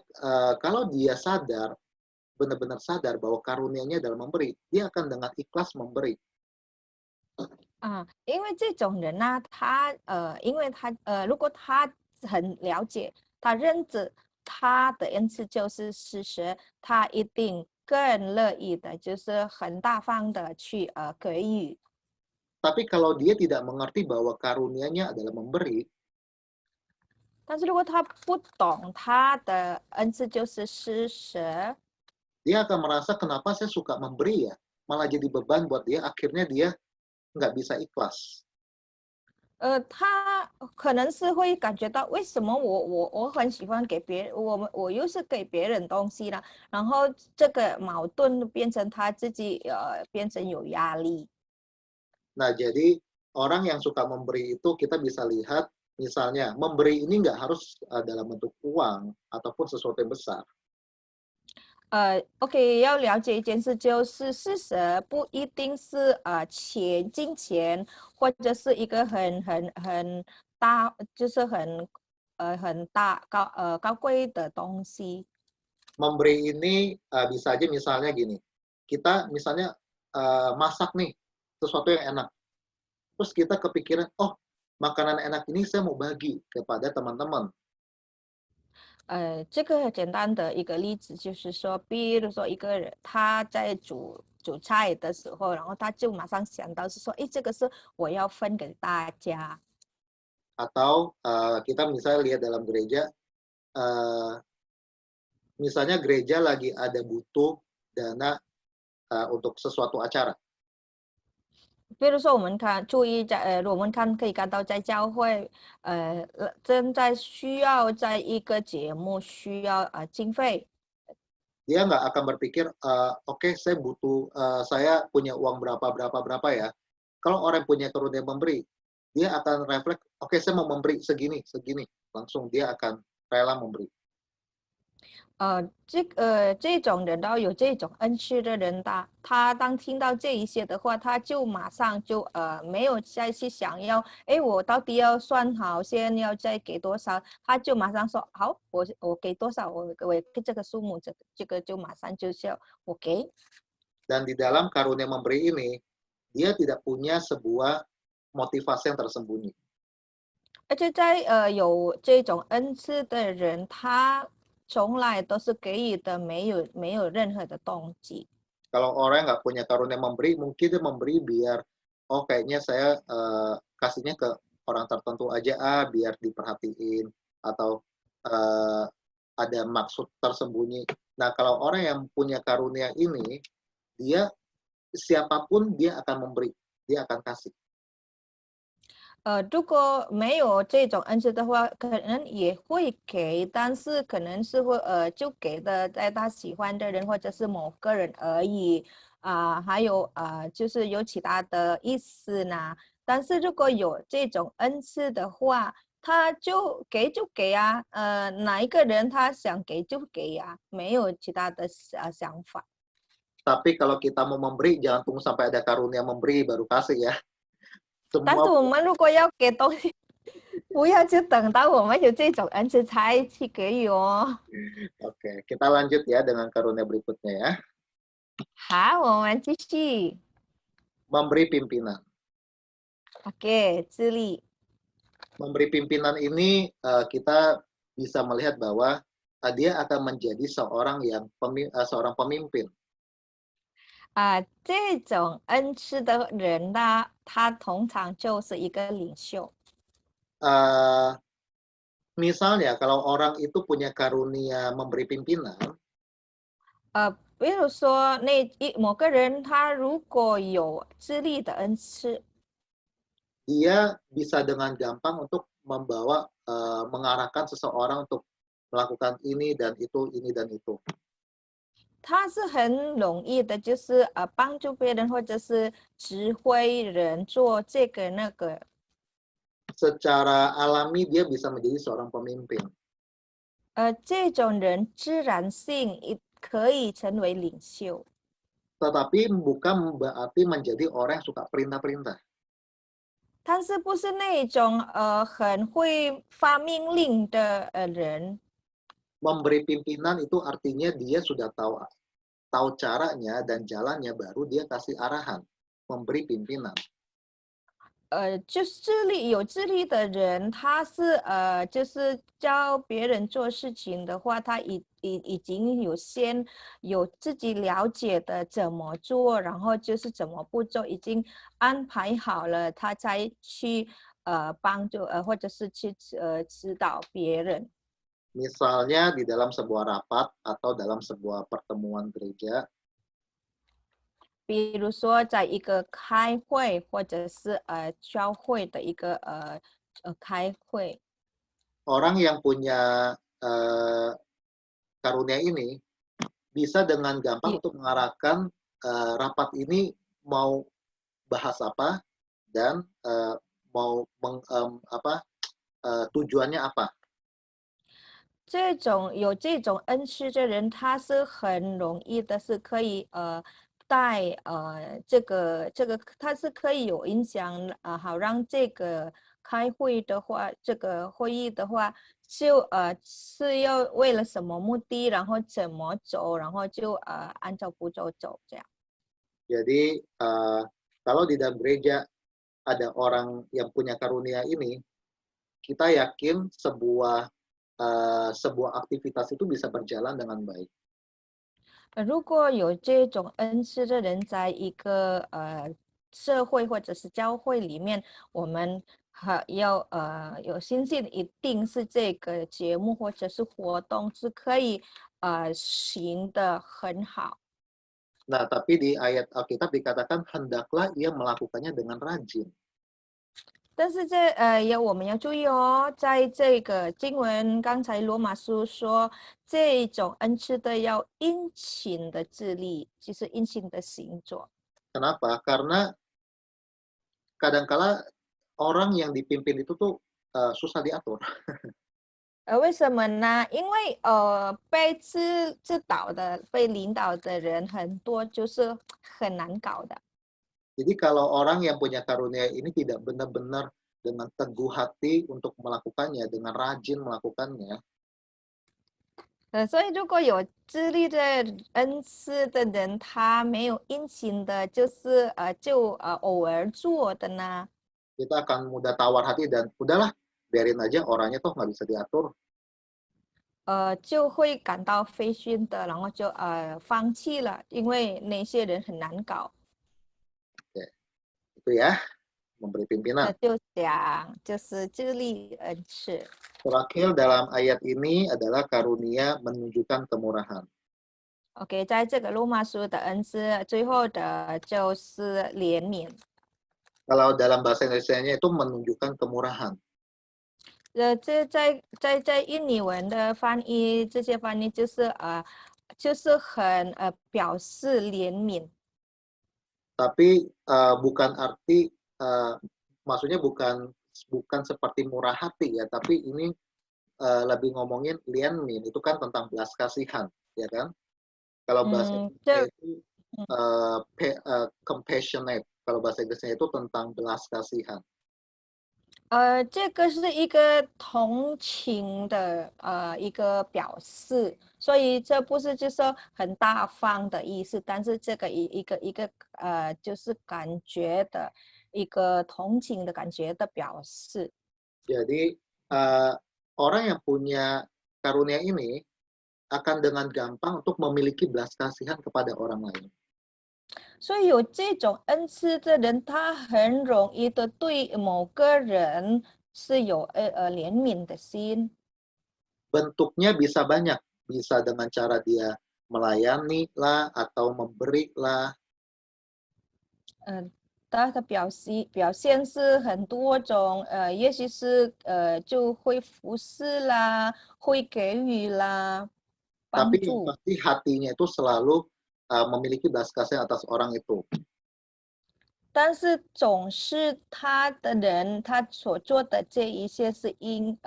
kalau dia sadar, benar-benar sadar bahwa karunianya adalah memberi, dia akan dengan ikhlas memberi. 因为这种人呢，因为他如果他很了解，他认知他的恩赐就是施舍，他一定更乐意的，就是很大方的去给予。 Tapi kalau dia tidak mengerti bahwa karunianya adalah memberi, 但是如果他不懂他的恩赐就是施舍， dia akan merasa kenapa saya suka memberi ya, malah jadi beban buat dia, akhirnya dia nggak bisa ikhlas. 他可能是会感觉到为什么我很喜欢给别人，我又是给别人东西了，然后这个矛盾变成他自己变成有压力。 Nah, jadi orang yang suka memberi itu kita bisa lihat, misalnya memberi ini nggak harus dalam bentuk uang ataupun sesuatu yang besar. OK， 要了解一件事，就是施舍不一定是金钱，或者是一个很大，就是很大高贵的东西。 Memberi ini bisa aja misalnya gini, kita misalnya masak nih sesuatu yang enak, terus kita kepikiran, oh makanan enak ini saya mau bagi kepada teman-teman. 这个简单的一个例子就是说，比如说一个人他在煮菜的时候，然后他就马上想到是说，诶，这个是我要分给大家。 Atau kita misalnya lihat dalam gereja, misalnya gereja lagi ada butuh dana untuk sesuatu acara. 比如说我们注意我们可以看到在教会正在需要在一个节目需要经费。Dia nggak akan berpikir, oke saya butuh, saya punya uang berapa ya. Kalau orang punya karunia memberi, dia akan refleks, oke saya mau memberi segini, langsung dia akan rela memberi. 这种人到有这种恩赐的人，他当听到这一些的话，他就马上就没有再去想要，我到底要算好先要再给多少，他就马上说好，我给多少，我给这个数目，这个就马上就是要我给。Dan di dalam karunia memberi ini, dia tidak punya sebuah motivasi yang tersembunyi. 而且在有这种恩赐的人，他从来都是给予的没有任何的动机。Kalau orang nggak punya karunia memberi, mungkin dia memberi biar, oh kayaknya saya kasihnya ke orang tertentu aja biar diperhatiin atau ada maksud tersembunyi. Nah kalau orang yang punya karunia ini, dia siapapun dia akan memberi, dia akan kasih. 如果没有这种恩赐的话，可能也会给，但是可能是会就给的在他喜欢的人或者是某个人而已还有就是有其他的意思呢。但是如果有这种恩赐的话，他就给哪一个人他想给就给呀，没有其他的想法。Tapi kalau kita mau memberi, jangan tunggu sampai ada karunia memberi baru kasih ya. 但是我们如果要给东西，不要就等到我们有这种恩赐才去给予哦。Oke, kita lanjut ya dengan karunia berikutnya ya. 好，我们继续。Memberi pimpinan. Oke, 智力。Memberi pimpinan ini kita bisa melihat bahwa dia akan menjadi seorang pemimpin. 这种恩赐的人呢，他通常就是一个领袖。Misalnya kalau orang itu punya karunia memberi pimpinan, 比如说某个人他如果有智力的恩赐， dia bisa dengan gampang untuk mengarahkan seseorang untuk melakukan ini dan itu, ini dan itu. 他是很容易的，就是帮助别人或者是指挥人做这个那个。Secara alami dia bisa menjadi seorang pemimpin. 这种人自然性可以成为领袖。 Tetapi bukan berarti menjadi orang yang suka perintah-perintah. 但是不是那种很会发命令的人。 Memberi pimpinan itu artinya dia sudah tahu caranya dan jalannya, baru dia kasih arahan. Memberi pimpinan. 就是有智力的人，他是就是教别人做事情的话，他已经有自己了解的怎么做，然后就是怎么步骤已经安排好了，他才去帮助或者是去指导别人。 Misalnya di dalam sebuah rapat atau dalam sebuah pertemuan gereja. 比如说在一个开会或者是教会的一个开会。 Orang yang punya karunia ini bisa dengan gampang untuk mengarahkan rapat ini mau bahas apa dan mau tujuannya apa. 有这种恩赐的人，他是很容易的，是可以带这个他是可以有影响好让这个开会的话，这个会议的话是要为了什么目的，然后怎么走，然后就按照步骤走这样。 Jadi kalau di dalam gereja ada orang yang punya karunia ini, kita yakin sebuah aktivitas itu bisa berjalan dengan baik. 如果有这种恩赐的人在一个社会或者是教会里面，我们要有信心，一定是这个节目或者是活动是可以行得很好。Nah, tapi di ayat Alkitab dikatakan hendaklah ia melakukannya dengan rajin. 但是我们要注意哦，在这个经文，刚才罗马书说，这种恩赐的要殷勤的致力，就是殷勤的行作。 Kenapa? Karena kadangkala orang yang dipimpin itu tuh susah diatur. 为什么呢？因为被指导的、被领导的人很多，就是很难搞的。 Jadi kalau orang yang punya karunia ini tidak benar-benar dengan teguh hati untuk melakukannya, dengan rajin melakukannya, 所以如果有智力的恩赐的人，他没有殷勤的，就是偶尔做的呢， kita akan mudah tawar hati dan udahlah, biarin aja orangnya toh nggak bisa diatur. 就会感到非训的，然后就放弃了，因为那些人很难搞。 Itu ya, memberi pimpinan. 就想就是智力恩赐。 Terakhir dalam ayat ini adalah karunia menunjukkan kemurahan. OK， 在这个罗马书的恩赐，最后的就是怜悯。 Kalau dalam bahasa Indonesia-nya itu menunjukkan kemurahan. 这在印尼文的翻译，这些翻译就是很表示怜悯。 Tapi bukan arti, maksudnya bukan seperti murah hati ya, tapi ini lebih ngomongin lianmin, itu kan tentang belas kasihan, ya kan? Kalau bahasa Inggrisnya itu compassionate, kalau bahasa Inggrisnya itu tentang belas kasihan. 这个是一个同情的一个表示，所以这不是就是说很大方的意思，但是这个一个就是感觉的一个同情的感觉的表示。 Jadi orang yang punya karunia ini akan dengan gampang untuk memiliki belas kasihan kepada orang lain. 所以有这种恩赐的人，他很容易的对某个人是有怜悯的心。 Bentuknya bisa banyak, bisa dengan cara dia melayani lah atau memberi lah. 它的表现是很多种，也许是就会服侍啦，会给予啦，帮 Tapi yang 助。 pasti hatinya itu selalu memiliki belas kasihan atas orang itu. 但是总是他的人，他所做的这一些是因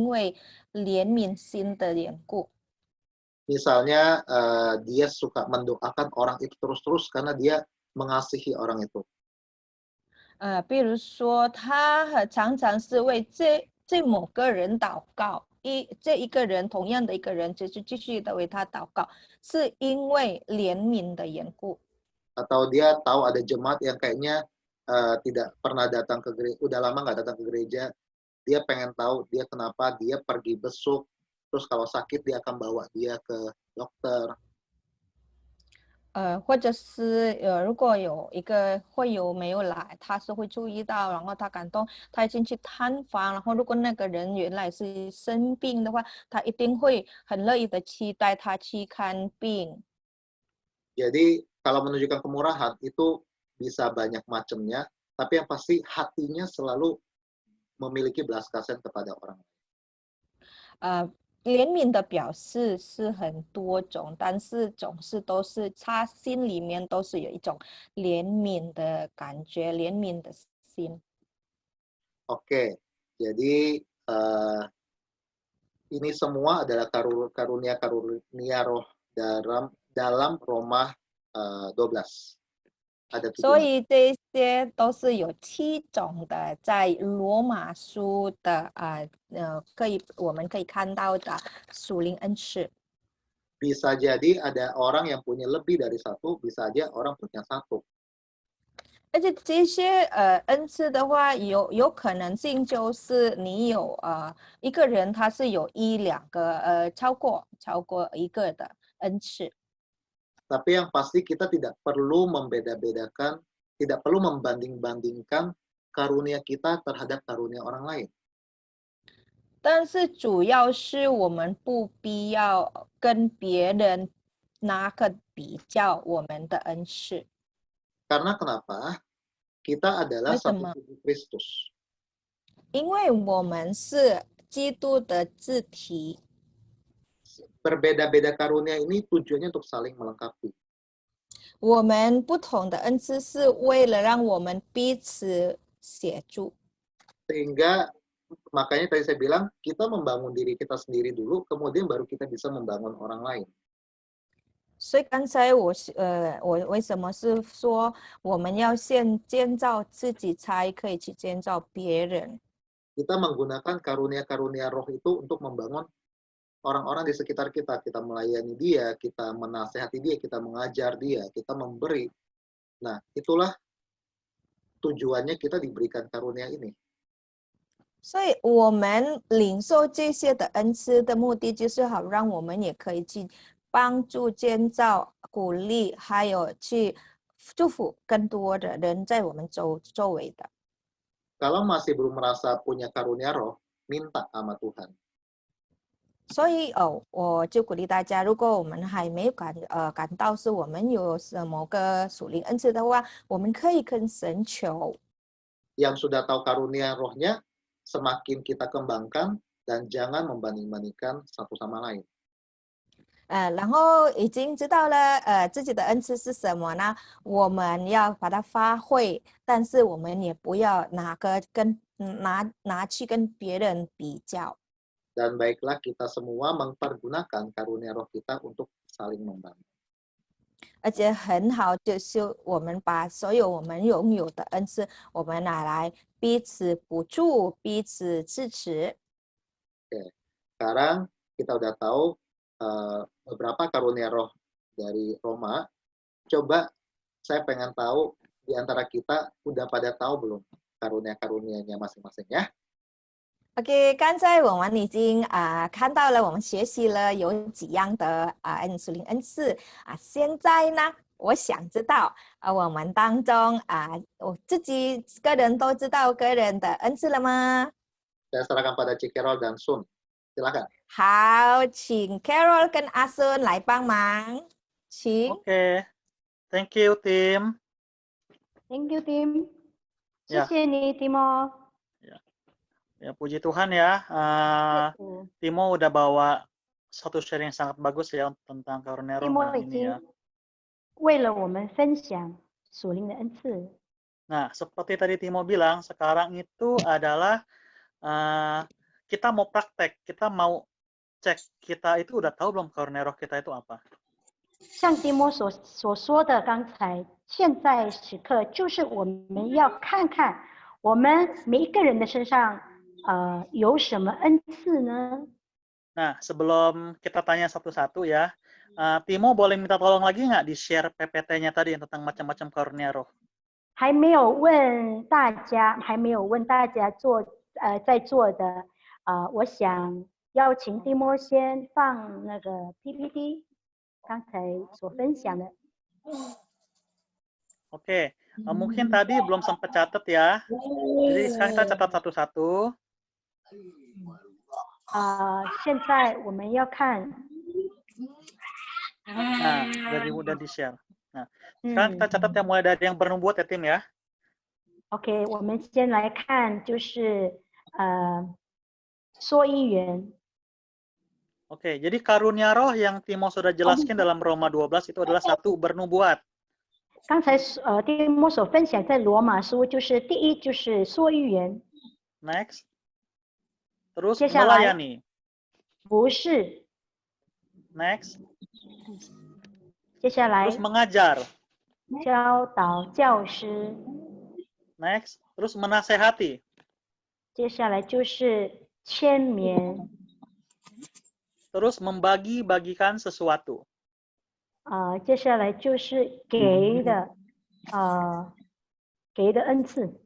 为怜悯心的缘故。 Misalnya dia suka mendoakan orang itu terus-terus karena dia mengasihi orang itu. 比如说他常常是为这某个人祷告，这一个人同样的一个人，就是继续的为他祷告，是因为怜悯的缘故。 Atau dia tahu ada jemaat yang kayaknya tidak pernah datang ke gereja, udah lama nggak datang ke gereja, dia pengen tahu dia kenapa, dia pergi besuk, terus kalau sakit dia akan bawa dia ke dokter. 或者是如果有一个会友没有来，他是会注意到，然后他感动，他已经去探访，然后如果那个人原来是生病的话，他一定会很乐意的期待他去看病。 Jadi kalau menunjukkan kemurahan itu bisa banyak macamnya, tapi yang pasti hatinya selalu memiliki belas kasihan kepada orang lain. 怜悯的表示是很多种，但是总是都是他心里面都是有一种怜悯的感觉，怜悯的心。 Oke, jadi ini semua adalah karunia roh dalam Roma 12. Ada 所 7. 以这些都是有7种的，在罗马书的我们可以看到的属灵恩赐。 Bisa jadi ada orang yang punya lebih dari satu, bisa aja orang punya satu. 而且这些恩赐的话，有可能性就是你有一个人他是有1、2个超过一个的恩赐。 Tapi yang pasti kita tidak perlu membeda-bedakan, tidak perlu membanding-bandingkan karunia kita terhadap karunia orang lain. 但是主要是我们不必要跟别人拿个比比较我们的恩赐。 Karena kenapa? Kita adalah satu Kenapa? tubuh Kristus. 因为我们是基督的肢体， Berbeda-beda karunia ini tujuannya untuk saling melengkapi. 我们不同的恩赐是为了让我们彼此协助。 Sehingga makanya tadi saya bilang kita membangun diri kita sendiri dulu, kemudian baru kita bisa membangun orang lain. 所以刚才我为什么是说我们要先建造自己，才可以去建造别人？ Kita menggunakan karunia-karunia roh itu untuk membangun orang-orang di sekitar kita. Kita melayani dia, kita menasehati dia, kita mengajar dia, kita memberi. Nah, itulah tujuannya kita diberikan karunia ini. 所以我们领受这些的恩赐的目的，就是好让我们也可以去帮助建造、鼓励，还有去祝福更多的人在我们周围的。 Kalau masih belum merasa punya karunia roh, minta sama Tuhan. 所以我就鼓励大家，如果我们还没有感到是我们有某个属灵恩赐的话，我们可以跟神求。 Yang sudah tahu karunia rohnya, semakin kita kembangkan dan jangan membanding-bandingkan satu sama lain. 然后已经知道了自己的恩赐是什么呢？我们要把它发挥，但是我们也不要拿去跟别人比较。 Dan baiklah kita semua mempergunakan karunia roh kita untuk saling membangun. 而且很好，就是我们把所有我们拥有的恩赐，我们拿来彼此补助、彼此支持。 Oke, sekarang kita udah tahu beberapa karunia roh dari Roma. Coba saya pengen tahu di antara kita udah pada tahu belum karunia-karunianya masing-masing ya? OK， 刚才我们已经看到了，我们学习了有几样的属灵恩赐现在呢，我想知道我们当中我自己个人都知道个人的恩赐了吗？ Saya serahkan pada Cikerol dan Sun. Silakan. 好，请 Carol 跟阿孙来帮忙，请。 Oke, thank you Tim. Thank you, Tim. Ya. 谢谢你，Timo. Ya puji Tuhan ya, Timo udah bawa satu sharing yang sangat bagus ya tentang karunia roh Timo ini ya. 为了我们分享属灵的恩赐。 Nah, seperti tadi Timo bilang, sekarang itu adalah kita mau praktek, kita mau cek kita itu udah tahu belum karunia roh kita itu apa. 像提摩所说的，刚才现在时刻就是我们要看看我们每一个人的身上有什么恩赐呢？ Nah, sebelum kita tanya satu-satu ya, Timo boleh minta tolong lagi nggak di share PPT-nya tadi tentang macam-macam karunia roh? 还没有问大家在座的我想邀请提摩先放那个 PPT， 刚才所分享的。 Oke, mungkin tadi belum sempat catat ya. Jadi sekarang kita catat satu-satu. 现在我们要看。 Nah, udah di-share. Nah, sekarang kita catat yang mulai dari yang bernubuat ya, Tim ya. OK， 我们先来看就是说预言。 Oke, jadi karunia roh yang Timo sudah jelaskan dalam Roma 12 itu adalah satu bernubuat. 刚才提摩所分享在罗马书，就是第一就是说预言。 Next. Terus 接下来 melayani. 不是， Next. 接下来 Terus mengajar. 教导教师， Next. Terus menasehati. 接下来就是签名， Terus membagi-bagikan sesuatu. 接下来就是给的恩赐，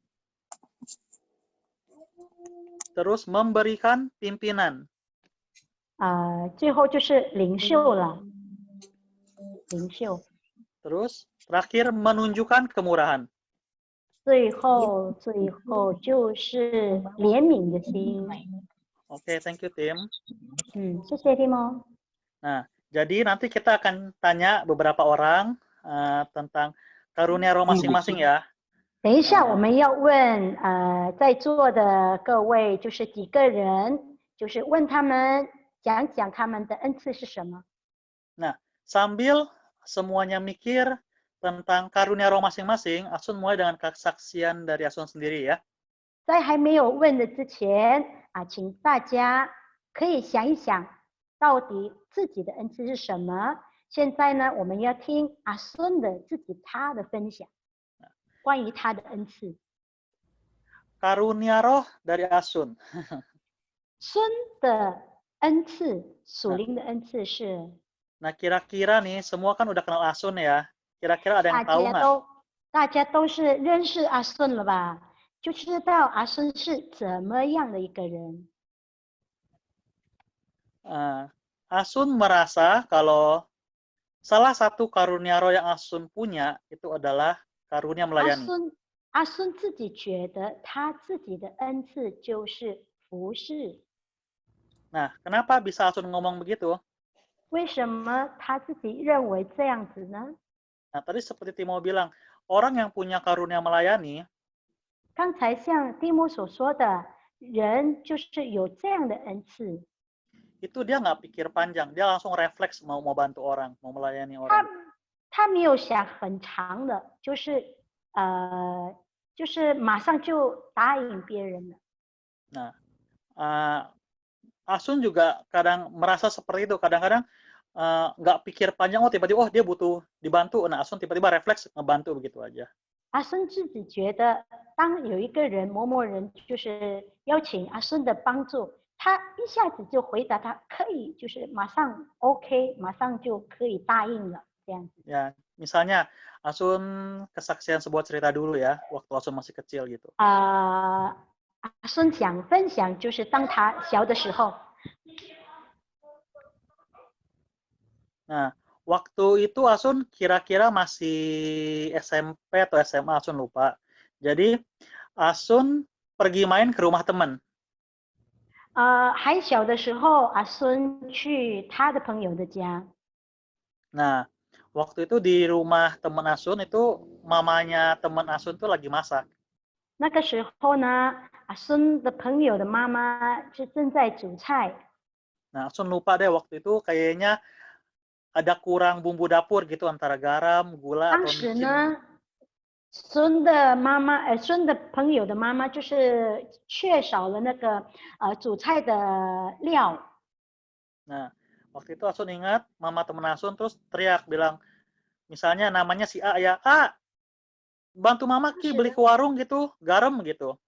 Terus memberikan pimpinan. 最后就是领袖了，领袖， Terus terakhir menunjukkan kemurahan. 最后就是怜悯的心。 Oke, thank you Tim. 谢谢 Timo。 Nah, Jadi nanti kita akan tanya beberapa orang tentang karunia roh masing-masing ya. 等一下，我们要问在座的各位，就是几个人，就是问他们讲讲他们的恩赐是什么。 Nah, sambil semuanya mikir tentang karunia roh masing-masing, Asun mulai dengan kesaksian dari Asun sendiri ya. 在还没有问的之前请大家可以想一想，到底自己的恩赐是什么。现在呢，我们要听阿孙的他的分享，关于他的恩赐。 Karunia roh dari Asun. 孙的恩赐，属灵的恩赐是。 Nah, kira-kira nih, semua kan udah kenal Asun ya. Kira-kira ada yang tahu nggak? 大家都是认识阿孙了吧？就知道阿孙是怎么样的一个人。 Asun merasa kalau salah satu karunia roh yang Asun punya itu adalah karunia melayani. 阿孙自己觉得他自己的恩赐就是服侍。 Nah, kenapa bisa Asun ngomong begitu? 为什么他自己认为这样子呢？ Nah, tadi seperti Timo bilang, orang yang punya karunia melayani, 刚才像蒂莫所说的，人就是有这样的恩赐， itu dia nggak pikir panjang, dia langsung refleks mau bantu orang, mau melayani orang. 他没有想很长的，就是马上就答应别人了。 Nah, Asun juga kadang merasa seperti itu. Kadang-kadang nggak pikir panjang, tiba-tiba dia butuh dibantu. Nah, Asun tiba-tiba refleks ngebantu begitu aja. 阿孙自己觉得，当有一个人某某人就是邀请阿孙的帮助，他一下子就回答他可以，就是马上 OK， 马上就可以答应了这样子。 Ya, misalnya Asun kesaksian sebuah cerita dulu ya, waktu Asun masih kecil gitu. 阿孙想分享，就是当他小的时候。 Nah, waktu itu Asun kira-kira masih SMP atau SMA, Asun lupa. Jadi Asun pergi main ke rumah teman. 还小的时候，阿孙去他的朋友的家。 Nah, waktu itu di rumah teman Asun itu mamanya teman Asun tuh lagi masak. 那个时候呢，阿孙的朋友的妈妈是正在煮菜。 Nah, Asun lupa deh waktu itu kayaknya ada kurang bumbu dapur gitu antara garam, gula 当 atau 时 micin. 呢，孙的朋友的妈妈就是缺少了那个煮菜的料。 Nah, waktu itu Asun ingat mama temen Asun terus teriak bilang, misalnya namanya si A ya, A, bantu mama Ki beli ke warung gitu, garam gitu.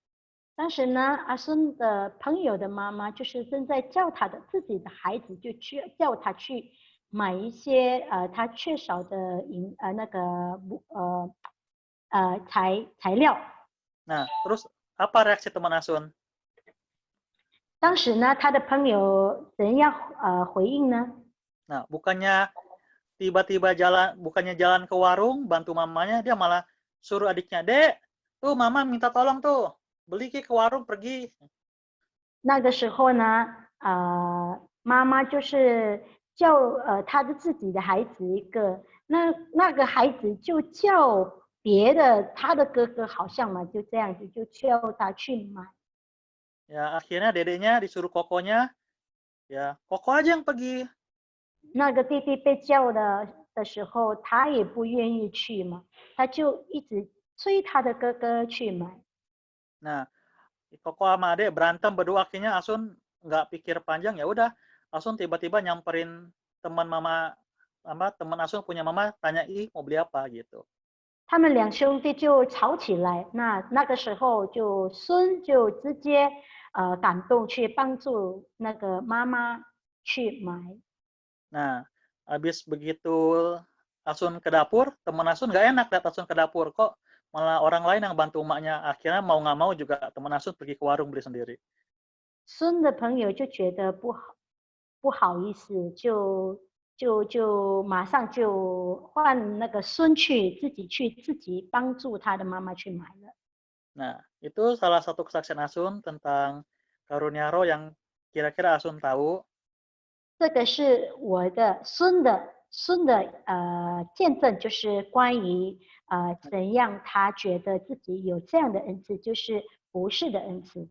当时呢，阿孙的朋友的妈妈就是正在叫他的自己的孩子，就叫他去买一些他缺少的材料。 Nah, terus apa reaksi teman Asun? 当时呢，他的朋友怎样回应呢？ Nah, bukannya jalan ke warung bantu mamanya, dia malah suruh adiknya, Dek, tuh mama minta tolong tuh, beli ke warung pergi. 那个时候呢，妈妈就是叫他的自己的孩子一个，那个孩子就叫别的他的哥哥，好像嘛，就这样子就叫他去买。 Ya, akhirnya dedeknya disuruh kokonya, ya koko aja yang pergi. 那个弟弟被叫的时候，他也不愿意去嘛，他就一直催他的哥哥去买。 Nah, Koko sama adek berantem berdua, akhirnya Asun nggak pikir panjang, ya udah Asun tiba-tiba nyamperin teman Asun punya mama, tanya mau beli apa gitu. 他们两兄弟就吵起来，那个时候就孙就直接感动去帮助那个妈妈去买。 Nah, habis begitu Asun ke dapur, teman Asun nggak enak lihat Asun ke dapur, kok malah orang lain yang bantu emaknya. Akhirnya mau nggak mau juga teman Asun pergi ke warung beli sendiri. 孙的朋友就觉得不好意思，就马上就换那个孙自己帮助他的妈妈去买了。 Nah, itu salah satu kesaksian Asun tentang karunia roh yang kira-kira Asun tahu. 这个是我的孙的见证，就是关于怎样他觉得自己有这样的恩赐，就是服侍的恩赐。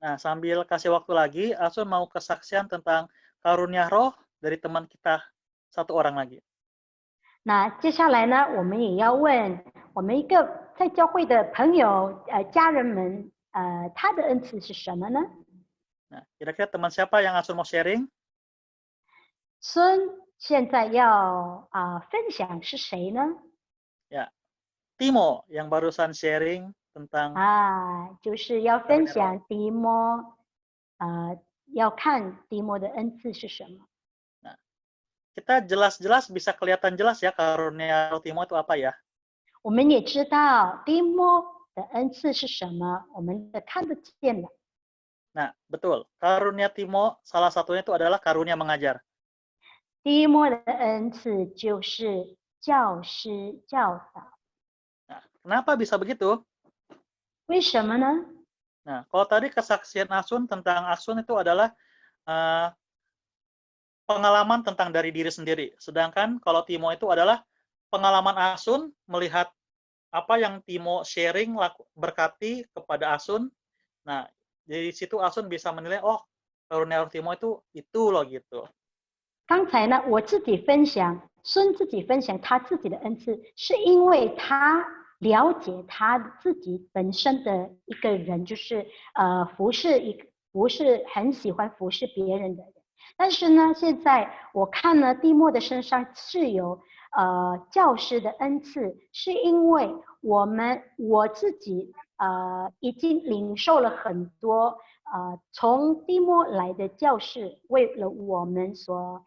Nah, sambil kasih waktu lagi, Asun mau kesaksian tentang karunia roh dari teman kita satu orang lagi. 那接下来呢，我们也要问我们一个在教会的朋友家人们他的恩赐是什么呢？ Nah, kira-kira teman siapa yang Asun mau sharing? 孙现在要分享是谁呢？ Ya, Timo yang barusan sharing tentang 就是要分享迪摩，要看迪摩的恩赐是什么。 Nah, kita jelas-jelas bisa kelihatan jelas ya karunia roh Timo itu apa ya? 我们也知道迪摩的恩赐是什么，我们看得见的。 Nah, betul. Karunia Timo salah satunya itu adalah karunia mengajar. 迪摩的恩赐就是教师教导。 Nah, kenapa bisa begitu? 为什么呢？ Nah, kalau tadi kesaksian Asun tentang Asun itu adalah pengalaman tentang dari diri sendiri. Sedangkan kalau Timo itu adalah pengalaman Asun melihat apa yang Timo sharing berkati kepada Asun. Nah, dari situ Asun bisa menilai, oh karunia roh Timo itu loh gitu. 刚才呢，我自己分享，孙自己分享他自己的恩赐，是因为他了解他自己本身的一个人，就是服侍很喜欢服侍别人的人。但是呢，现在我看呢，蒂莫的身上是有教师的恩赐，是因为我自己已经领受了很多从蒂莫来的教士为了我们所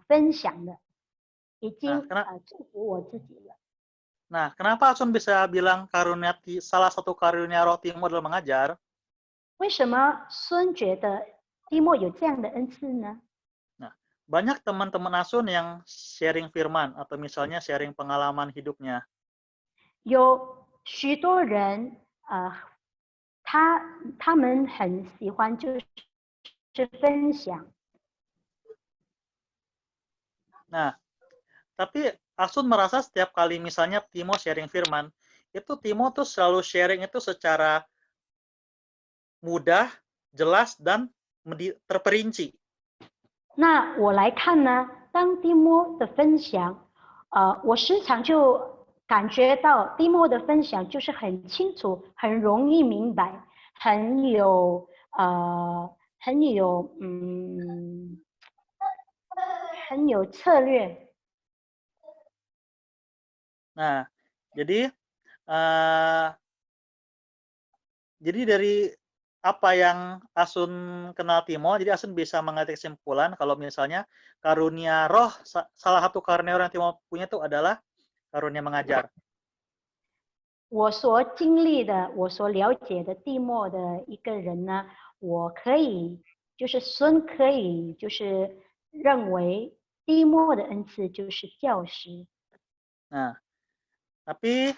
分享的，已经祝福我自己了。 Nah, kenapa Asun bisa bilang salah satu karunia roh Timo adalah mengajar? 为什么孙觉得蒂莫有这样的恩赐呢？ Nah, banyak teman-teman Asun yang sharing firman atau misalnya sharing pengalaman hidupnya. 有许多人他们很喜欢就是分享。 Nah, tapi Asun merasa setiap kali misalnya Timo sharing firman, itu Timo tuh selalu sharing itu secara mudah, jelas, dan terperinci. 那我来看呢，当蒂莫的分享，我时常就感觉到蒂莫的分享就是很清楚、很容易明白、很有策略。 Nah, jadi dari apa yang Asun kenal Timo, jadi Asun bisa mengambil kesimpulan kalau misalnya karunia roh, salah satu karunia roh yang Timo punya itu adalah karunia mengajar. 我所经历的，我所了解的蒂莫的一个人呢，我可以就是孙可以就是认为蒂莫的恩赐就是教师。 Nah, tapi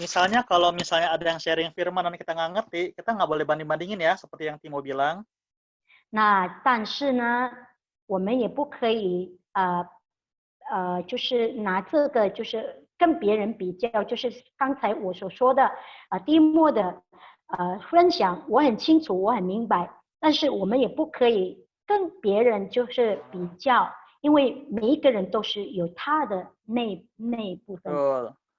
misalnya kalau misalnya ada yang sharing firman dan kita nggak ngerti, kita nggak boleh banding-bandingin ya, seperti yang Timo bilang. 那但是呢，我们也不可以就是拿这个就是跟别人比较，就是刚才我所说的蒂莫的分享，我很清楚，我很明白，但是我们也不可以跟别人就是比较。 因为每一个人都是有他的那部分。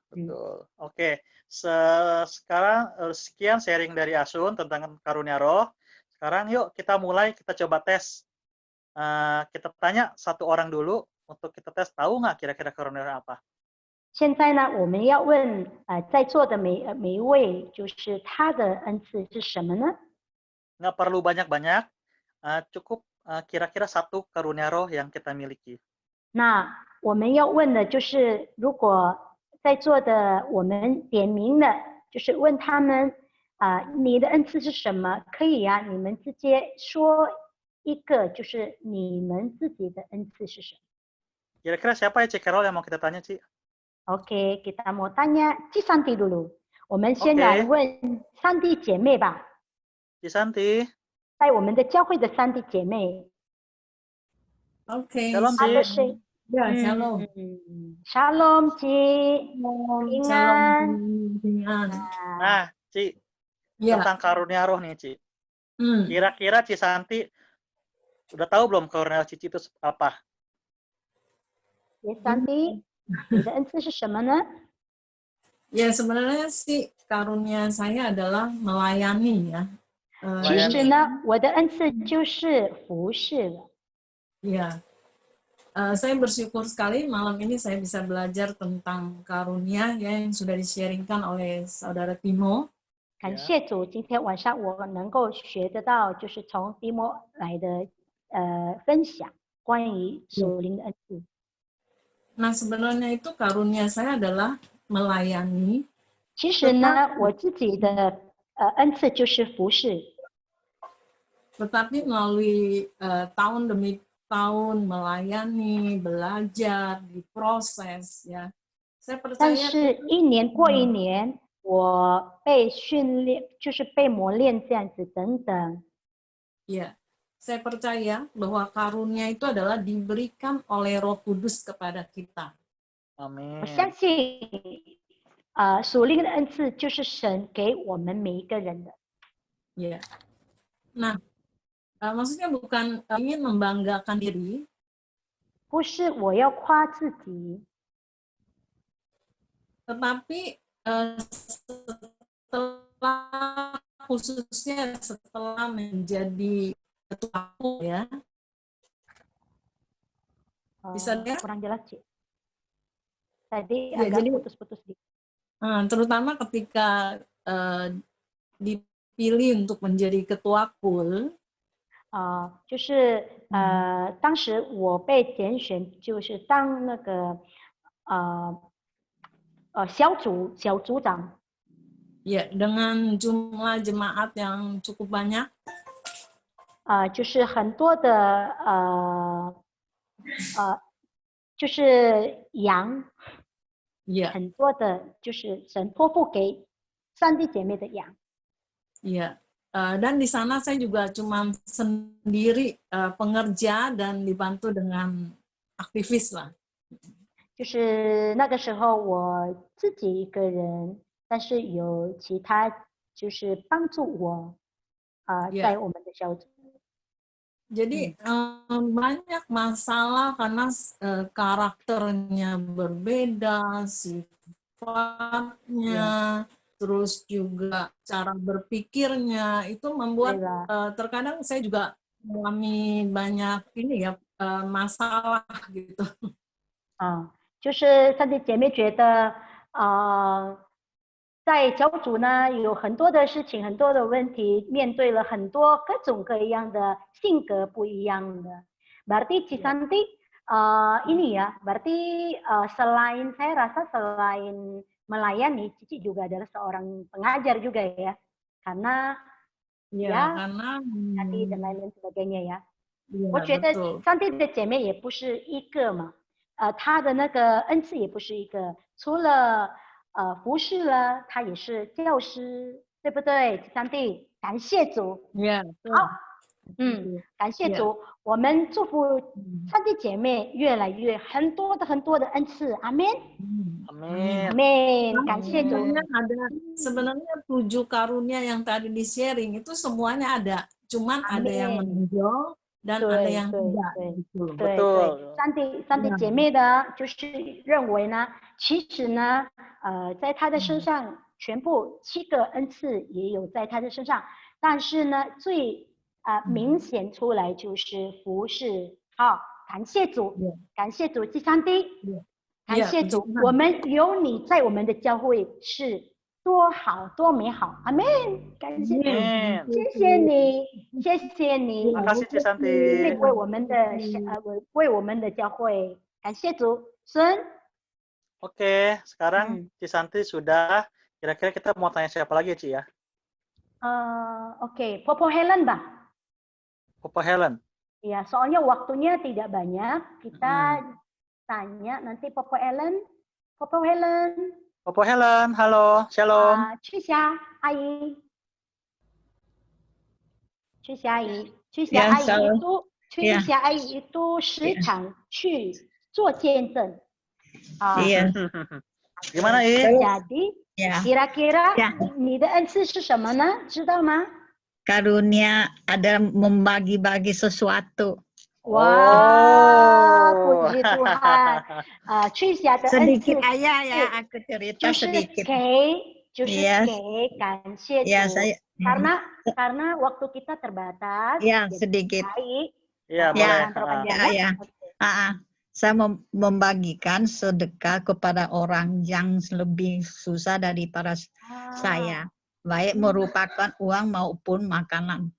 Betul. Oke, sekarang sekian sharing dari Asun tentang karunia roh. Sekarang yuk kita mulai, kita coba tes. Kita tanya satu orang dulu untuk kita tes, tahu nggak kira-kira karunia roh apa? 现在呢，我们要问在座的每一位，就是他的恩赐是什么呢？ Nggak perlu banyak-banyak, cukup kira-kira satu karunia roh yang kita miliki. 那我们要问的就是，如果在座的我们点名的，就是问他们你的恩赐是什么？可以呀，你们直接说一个，就是你们自己的恩赐是什么 Kira-kira siapa ya Cik Carol yang mau kita tanya, Cik?？OK， kita mau tanya Ci Santi dulu。我们先来问三弟姐妹吧。Ci Santi. 在我们的教会的三弟姐妹。 OK， Shalom, 她的 Ci. 声 Ya, shalom. Shalom Ci, Shalom, Ingat. Pingan. Nah, Ci, Ya, tentang karunia roh nih, Ci. hmm. Kira-kira Ci Santi udah tahu belum karunia Cici itu apa? 也三弟，你的恩赐是什么呢？ Ya sebenarnya sih karunia saya adalah melayani ya. 其实 Melayani. 呢，我的恩赐就是服侍了。 Ya, saya bersyukur sekali malam ini saya bisa belajar tentang karunia ya, yang sudah di-sharingkan oleh saudara Timo. 感谢主，今天晚上我能够学得到，就是从迪摩来的分享关于属灵的恩赐。 Nah sebenarnya itu karunia saya adalah melayani. 其实呢，我自己的恩赐就是服侍， Tetapi melalui tahun demi tahun melayani, belajar, diproses ya. Saya 但 percaya 是一年过一年，我被训练，就是被磨练这样子等等。 ya, saya percaya bahwa karunia itu adalah diberikan oleh Roh Kudus kepada kita. ，Amin. 我相信，属灵的恩赐就是神给我们每一个人的。 Ya. Nah, maksudnya bukan ingin membanggakan diri, 不是我要夸自己， tetapi setelah khususnya setelah menjadi ketua ya, bisa lihat? kurang jelas sih. Tadi Ya, agak jadi putus-putus dikit. terutama ketika dipilih untuk menjadi ketua KUL, 就是当时我被拣选，就是当那个小组长。 ya dengan jumlah jemaat yang cukup banyak, 就是很多的就是羊， ya, 很多的就是神托付给三弟姐妹的羊。 ya. Dan di sana saya juga cuma sendiri pengerja dan dibantu dengan aktivis lah. 就是那个时候我自己一个人，但是有其他就是帮助我在我们的小组。 Jadi banyak masalah karena karakternya berbeda, sifatnya, terus juga cara berpikirnya itu membuat terkadang saya juga mengalami banyak ini ya masalah gitu. 就是三弟姐妹觉得在小组呢有很多的事情，很多的问题，面对了很多各种各样的性格不一样的。Berarti Cisanti ini ya, berarti selain saya rasa selain melayani, Cici juga adalah seorang pengajar juga ya, karena karena tadi dan lain-lain sebagainya ya. 我 ya, 觉得 betul. 上帝的姐妹也不是一个嘛，她的那个恩赐也不是一个，除了服侍了，她也是教师，对不对？上帝，感谢主。 Ya, 好，感谢主，我们祝福上帝姐妹越来越很多的恩赐，阿门。 Amin. Amin，感谢主。 sebenarnya 7 karunia yang tadi di sharing itu semuanya ada, cuman ada yang menonjol dan ada yang tidak. 对对，上帝姐妹的，就是认为呢，其实呢，在她的身上，全部7个恩赐也有在她的身上，但是呢，最明显出来就是服侍。好，感谢主，感谢主，第三弟，感谢主，我们有你在我们的教会是多好多美好，阿门，感谢你，谢谢你，谢谢你， Terima kasih Cisanti. 为我们的为我们的教会，感谢主，孙。 Oke, sekarang Cisanti sudah. Kira-kira kita mau tanya siapa lagi, Ci ya? Oke, Popo Helen, Bah. Popo Helen. Ya, soalnya waktunya tidak banyak. Kita tanya nanti Popo Helen. Popo Helen. Popo Helen, halo, shalom. 去霞阿姨，翠霞阿姨，翠霞阿姨 so itu 翠霞阿姨 itu 时常去做见证啊。 iya. Gimana, I? Jadi Ya, kira-kira Ya. 你的恩赐是什么呢？知道吗？ karunia ada membagi-bagi sesuatu. Wah, Oh. puji Tuhan！翠霞的恩赐 Sedikit aja ya, aku cerita 就是 sedikit. 就是 Yes. 给感谢 Ya, 主。 saya Karena waktu kita terbatas. ya jadi sedikit. baik. Iya, Jangan boleh. terlalu panjang Ya, ya. Oke. Saya membagikan sedekah kepada orang yang lebih susah daripada saya, baik merupakan uang maupun makanan.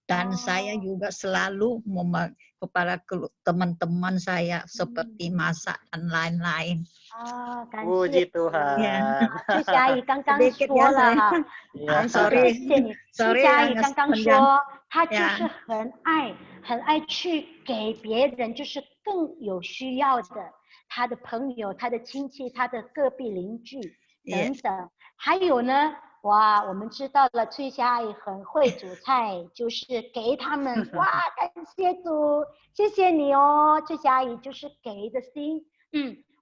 Dan saya juga selalu membagi kepada teman-teman saya seperti masak dan lain-lain. 感 Puji 谢 Tuhan. 翠霞阿姨刚刚 Sedikit 说 ya 了 saya. 哈， Iya. 谢谢你。翠 Sorry 霞阿姨 yang 刚刚 panjang. 说，她就 Ya. 是很爱去给别人，就是更有需要的，她的朋友、她的亲戚、她的隔壁邻居等等。还有呢，哇，我们知道了，翠霞阿姨很会煮菜，就是给他们。哇，感谢主，谢谢你哦，翠霞阿姨就是给的心。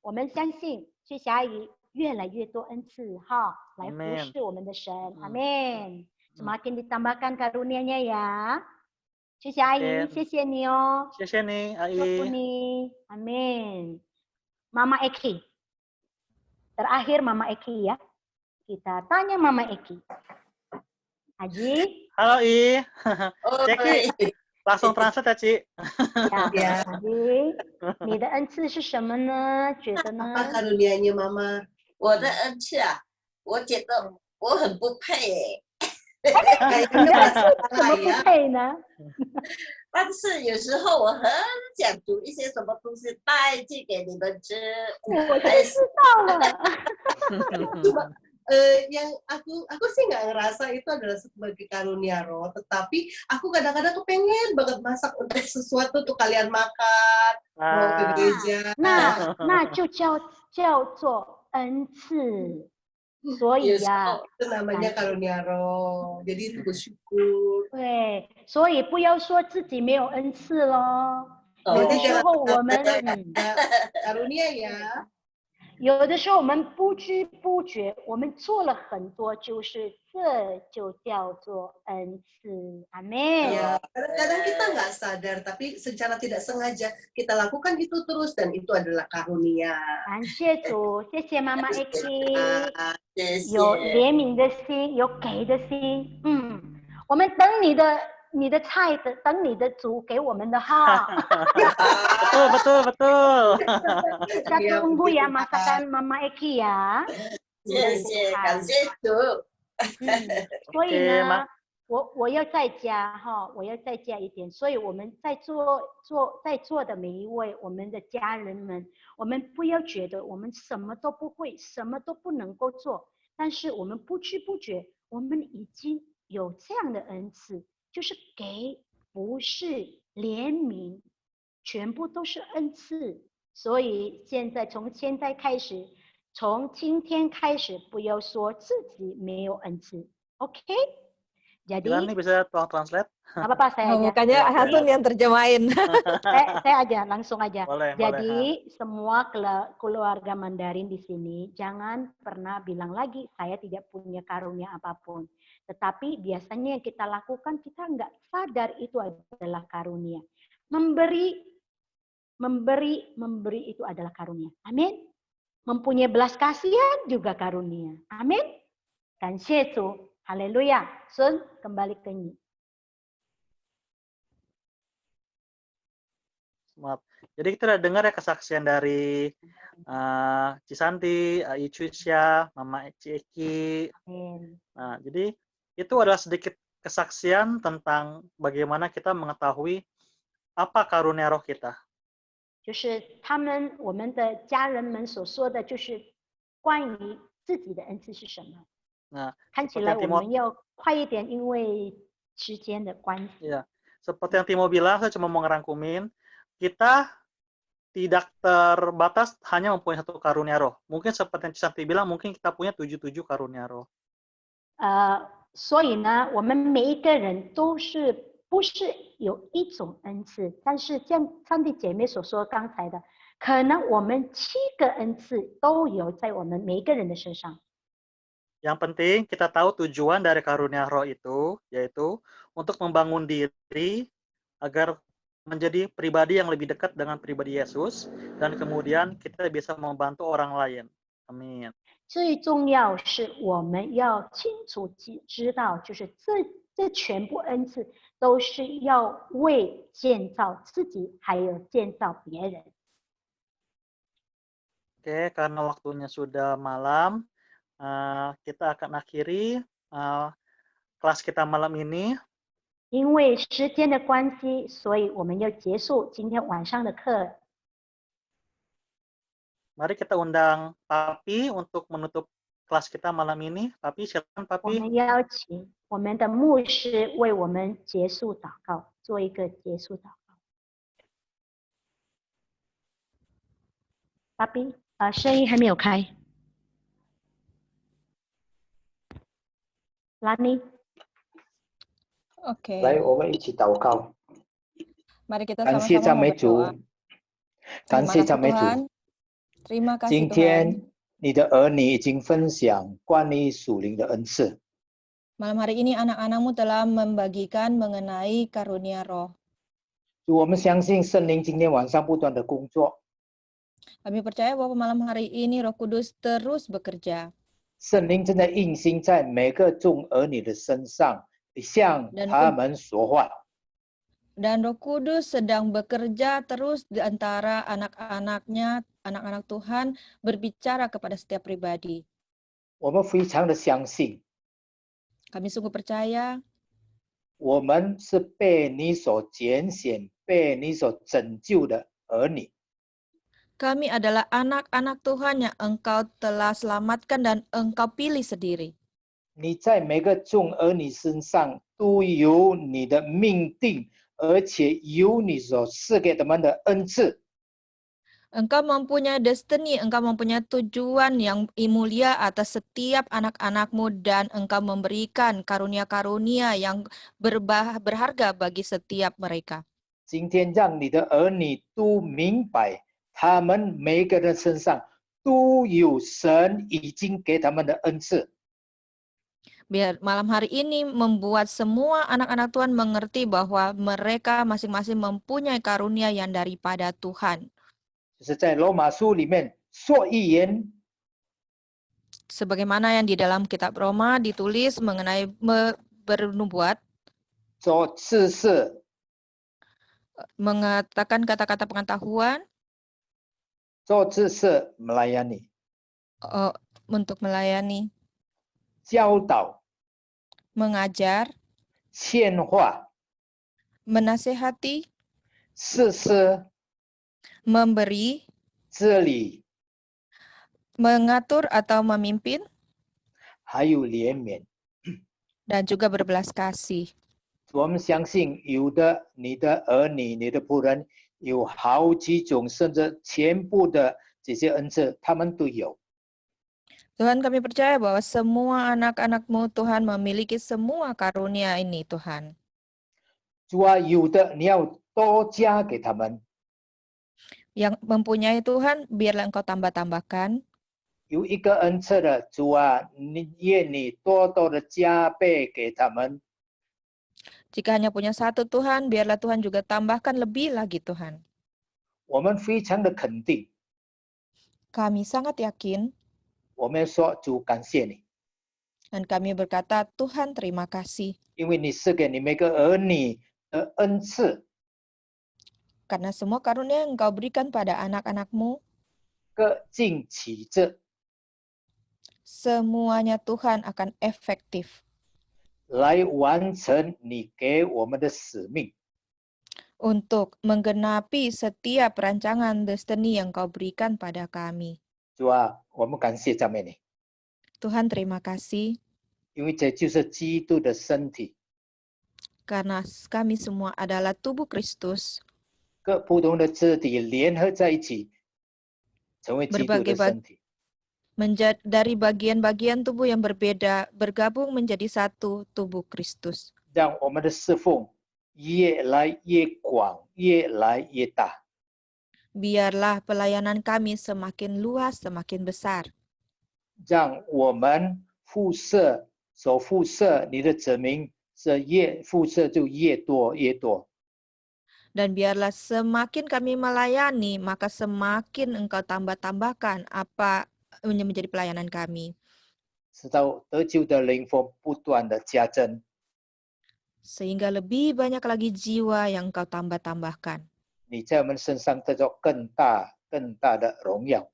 我们相信翠霞阿姨越来越多恩赐哈，来服侍我们的神。阿门。Semakin ditambahkan karunia-Nya ya. 翠霞阿姨，谢谢你哦。谢谢你，阿祝福姨。你，amin. Mama Eki. Terakhir Mama Eki ya. Kita tanya Mama Eki. Aji. Halo, I. Oh, Ceki, langsung translate ya, Ci. 呀，Aji. 你的恩赐是什么呢？觉得呢？ apa karunianya Mama? 我的恩赐啊，我觉得我很不配你的恩赐怎么不配呢？但是有时候我很想煮一些什么东西带去给你们吃。我就知道了。 Cuma yang aku sih nggak ngerasa itu adalah sebagai karunia roh, tetapi aku kadang-kadang kepengen banget masak untuk sesuatu untuk kalian makan, mau ke gereja. 那就叫做恩赐。所以呀， itu namanya karunia roh. Jadi itu bersyukur. 对，所以不要说自己没有恩赐咯。 Oh, 有的时候我们， karunia ya. 有的时候我们不知不觉，我们做了很多，就是这就叫做恩赐。阿门。 Ya, kadang-kadang kita nggak sadar, tapi secara tidak sengaja kita lakukan itu terus dan itu adalah karunia. 感谢主，谢谢妈妈 Eki， 谢谢。有怜悯的心，有给的心。我们等你的菜的，等你的煮给我们的哈。 Betul. Kita tunggu ya masakan Mama Eki ya. 谢谢，感谢主。所以呢，我要再加哈，我要再加一点。所以我们在座的每一位我们的家人们，我们不要觉得我们什么都不会，什么都不能够做，但是我们不知不觉，我们已经有这样的恩赐，就是给，不是怜悯，全部都是恩赐。所以从现在开始，从今天开始，不要说自己没有恩赐 ，OK？ Jadi, Gimana nih bisa tolong translate? apa-apa saya aja. Bukannya Hasun yang terjemahin. saya aja, langsung aja. Boleh, Jadi semua keluarga Mandarin di sini jangan pernah bilang lagi saya tidak punya karunia apapun. Tetapi biasanya yang kita lakukan kita nggak sadar itu adalah karunia. Memberi itu adalah karunia. Amin. Mempunyai belas kasihan juga karunia. Amin. 感谢主。 Haleluya. Sun, kembali ke Nyi. Maaf. Jadi kita udah dengar ya kesaksian dari Cisanti, Icuisya, Mama Eki. Nah, jadi itu adalah sedikit kesaksian tentang bagaimana kita mengetahui apa karunia roh kita. 就是我们的家人们所说的，就是关于自己的恩赐是什么。 Nah, 看起来我们要快一点，因为时间的关系。 Ya, seperti yang Timo bilang, saya cuma mau ngerangkumin, kita tidak terbatas hanya mempunyai satu karunia roh. Mungkin seperti yang Cisanti bilang, mungkin kita punya 77 karunia roh. 所以呢，我们每一个人都是不是有一种恩赐，但是像上帝姐妹所说刚才的，可能我们7个恩赐都有在我们每一个人的身上。 Yang penting kita tahu tujuan dari karunia roh itu, yaitu untuk membangun diri agar menjadi pribadi yang lebih dekat dengan pribadi Yesus, dan kemudian kita bisa membantu orang lain. Amin. 最重要是我们要清楚知道，就是这全部恩赐都是要为建造自己，还有建造别人。 Oke, karena waktunya sudah malam, kita akan akhiri kelas kita malam ini. 因为时间的关系，所以我们要结束今天晚上的课。 Mari kita undang Papi untuk menutup kelas kita malam ini. Papi, silakan 我 Papi. 们邀请我们的牧师为我们结束祷告，做一个结束祷告。爸比，声音还没有开。拉尼， Oke, 来，我们一起祷告， mari kita 感谢 sama-sama 赞 mau 美 berdoa. 主，感 Terima 谢 kasih 赞美 Tuhan. 主。 Terima kasih 今 Tuhan. 天你的儿女已经分享关于属灵的恩赐， Malam hari ini anak-anakmu telah membagikan mengenai karunia roh. 主，我们相信圣灵今天晚上不断的工作， Kami percaya bahwa malam hari ini Roh Kudus terus bekerja. 圣灵正在运行在每个众儿女的身上，向 Dan 他们说话。 Dan Roh Kudus sedang bekerja terus di antara anak-anaknya, anak-anak Tuhan, berbicara kepada setiap pribadi. 我们非常的相信， Kami sungguh percaya 我们是被你所拣选、被你所拯救的儿女。 kami adalah anak-anak Tuhan yang Engkau telah selamatkan dan Engkau pilih sendiri. 你在每个众儿女身上都有你的命定，而且有你所赐给他们的恩赐。 Engkau mempunyai destiny, Engkau mempunyai tujuan yang mulia atas setiap anak-anakmu dan Engkau memberikan karunia-karunia yang berharga bagi setiap mereka. 今天让你的儿女都明白，他们每个人身上都有神已经给他们的恩赐。 Biar malam hari ini membuat semua anak-anak Tuhan mengerti bahwa mereka masing-masing mempunyai karunia yang daripada Tuhan. 就是在罗马书里面说预言， Sebagaimana yang di dalam kitab Roma ditulis mengenai bernubuat, 做知识， mengatakan kata-kata pengetahuan 做知识 melayani， untuk melayani, 教导， mengajar, 劝化， menasehati, 实施， memberi, 治理， mengatur atau memimpin, 还有怜悯。 dan juga berbelas kasih. 我们相信，有的你的儿女、你的仆人有好几种，甚至全部的这些恩赐，他们都有。 Tuhan, kami percaya bahwa semua anak-anak-Mu Tuhan memiliki semua karunia ini, Tuhan. 主啊，有的你要多加给他们， Yang mempunyai Tuhan, biarlah Engkau tambah-tambahkan. 有一个恩赐的主啊，你愿你多多的加倍给他们。 Jika hanya punya satu Tuhan, biarlah Tuhan juga tambahkan lebih lagi, Tuhan. 我们非常的肯定， Kami sangat yakin 我们说主感谢你， dan kami berkata, Tuhan terima kasih. 因为你赐给你每个儿女的恩赐， Karena semua karunia yang Engkau berikan pada anak-anak-Mu, 各尽其职， semuanya Tuhan akan efektif 来完成你给我们的使命。 untuk menggenapi setiap rancangan destiny yang Kau berikan pada kami. 主啊，我们感谢赞美你， Tuhan terima kasih 因为这就是基督的身体， karena kami semua adalah tubuh Kristus. 各不同的肢体联合在一起，成为基督的身体。 Dari bagian-bagian tubuh yang berbeda bergabung menjadi satu tubuh Kristus. 让我们的侍奉越来越广，越来越大。 Biarlah pelayanan kami semakin luas, semakin besar. 让我们所辐射你的子民，是越辐射就越多越多。 Dan biarlah semakin kami melayani, maka semakin Engkau tambah-tambahkan apa yang menjadi pelayanan kami. 直到得救的灵魂不断的加增。 Sehingga lebih banyak lagi jiwa yang Engkau tambah-tambahkan. 你在我们身上得到更大的荣耀。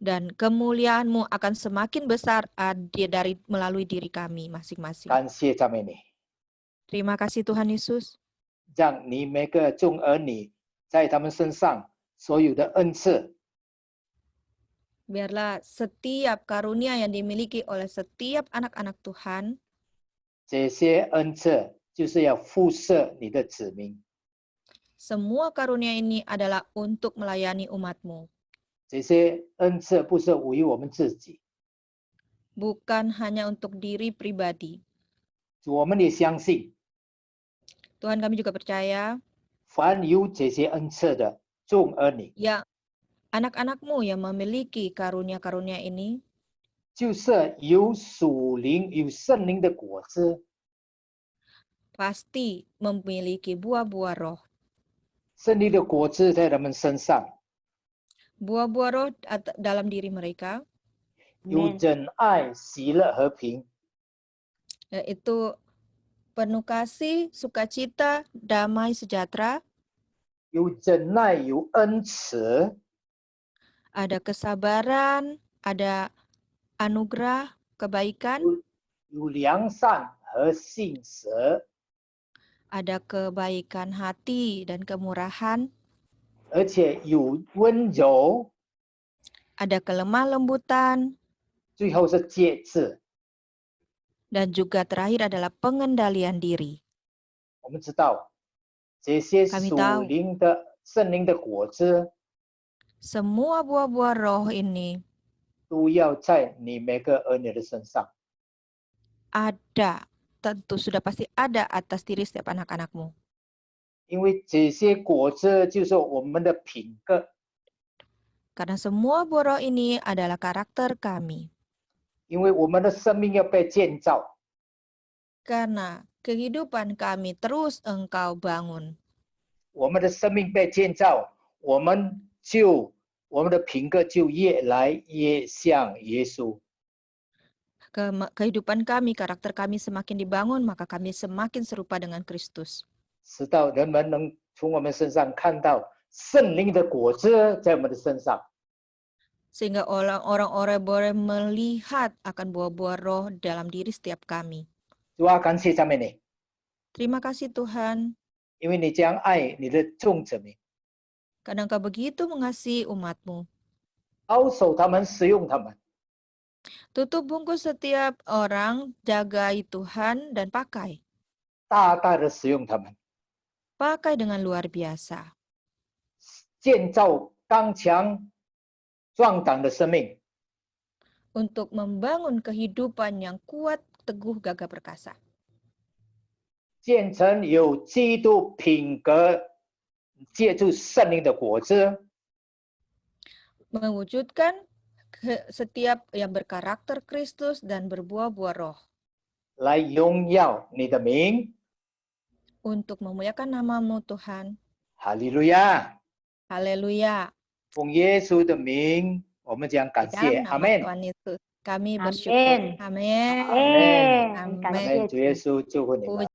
Dan kemuliaan-Mu akan semakin besar melalui diri kami masing-masing. 感谢赞美你， Terima kasih Tuhan Yesus. 让你每个众儿女在他们身上所有的恩赐， Biarlah setiap karunia yang dimiliki oleh setiap anak-anak Tuhan, 这些恩赐就是要辐射你的子民。 semua karunia ini adalah untuk melayani umat-Mu. 这些恩赐不是为我们自己， Bukan hanya untuk diri pribadi. 我们也相信， Tuhan kami juga percaya, 凡有这些恩赐的众儿女， ya anak-anak-Mu yang memiliki karunia-karunia ini, 就是有属灵、有圣灵的果子， pasti memiliki buah-buah roh. 圣灵的果子在他们身上， Buah-buah roh dalam diri mereka, 有仁爱、喜乐、和平， yaitu penuh kasih, sukacita, damai, sejahtera, 有忍耐、有恩慈， ada kesabaran, ada anugerah, kebaikan, 有良善和信实， ada kebaikan hati dan kemurahan, 而且有温柔， ada kelemah lembutan, 最后是节制。 dan juga terakhir adalah pengendalian diri. 我们知道这些 Kami 属 tahu 灵的圣灵的果子 semua buah-buah roh ini 都要在你每个儿女的身上， ada, tentu sudah pasti ada atas diri setiap anak-anak-Mu. 因为这些果子就是我们的品格， Karena semua buah roh ini adalah karakter kami. 因为我们的生命要被建造， Karena kehidupan kami terus Engkau bangun. 我们的生命被建造，我们的品格就越来越像耶稣。 Kehidupan kami, karakter kami semakin dibangun, maka kami semakin serupa dengan Kristus. 直到人们能从我们身上看到圣灵的果子在我们的身上， Sehingga orang-orang boleh melihat akan buah-buah roh dalam diri setiap kami. 主啊，感谢赞美你， Terima kasih Tuhan, 因为你将爱你的众子民， karena Engkau begitu mengasihi umat-Mu. 保守他们，使用他们， Tutup bungkus setiap orang, jagai Tuhan, dan pakai. 大大的使用他们， Pakai dengan luar biasa. 建造刚强壮胆的生命， Untuk membangun kehidupan yang kuat, teguh, gagah perkasa. 建成有基督品格，借助圣灵的果子， Mewujudkan setiap yang berkarakter Kristus dan berbuah-buah roh. 来荣耀你的名。 Untuk memuliakan nama-Mu Tuhan. 哈利路亚！ Haleluya. 奉耶稣的名，我们将感谢， Dalam 阿 nama 门。 Tuhan Yesus, kami Amin. bersyukur. Amin. Amin. Amin. 阿门。主耶稣祝福你们。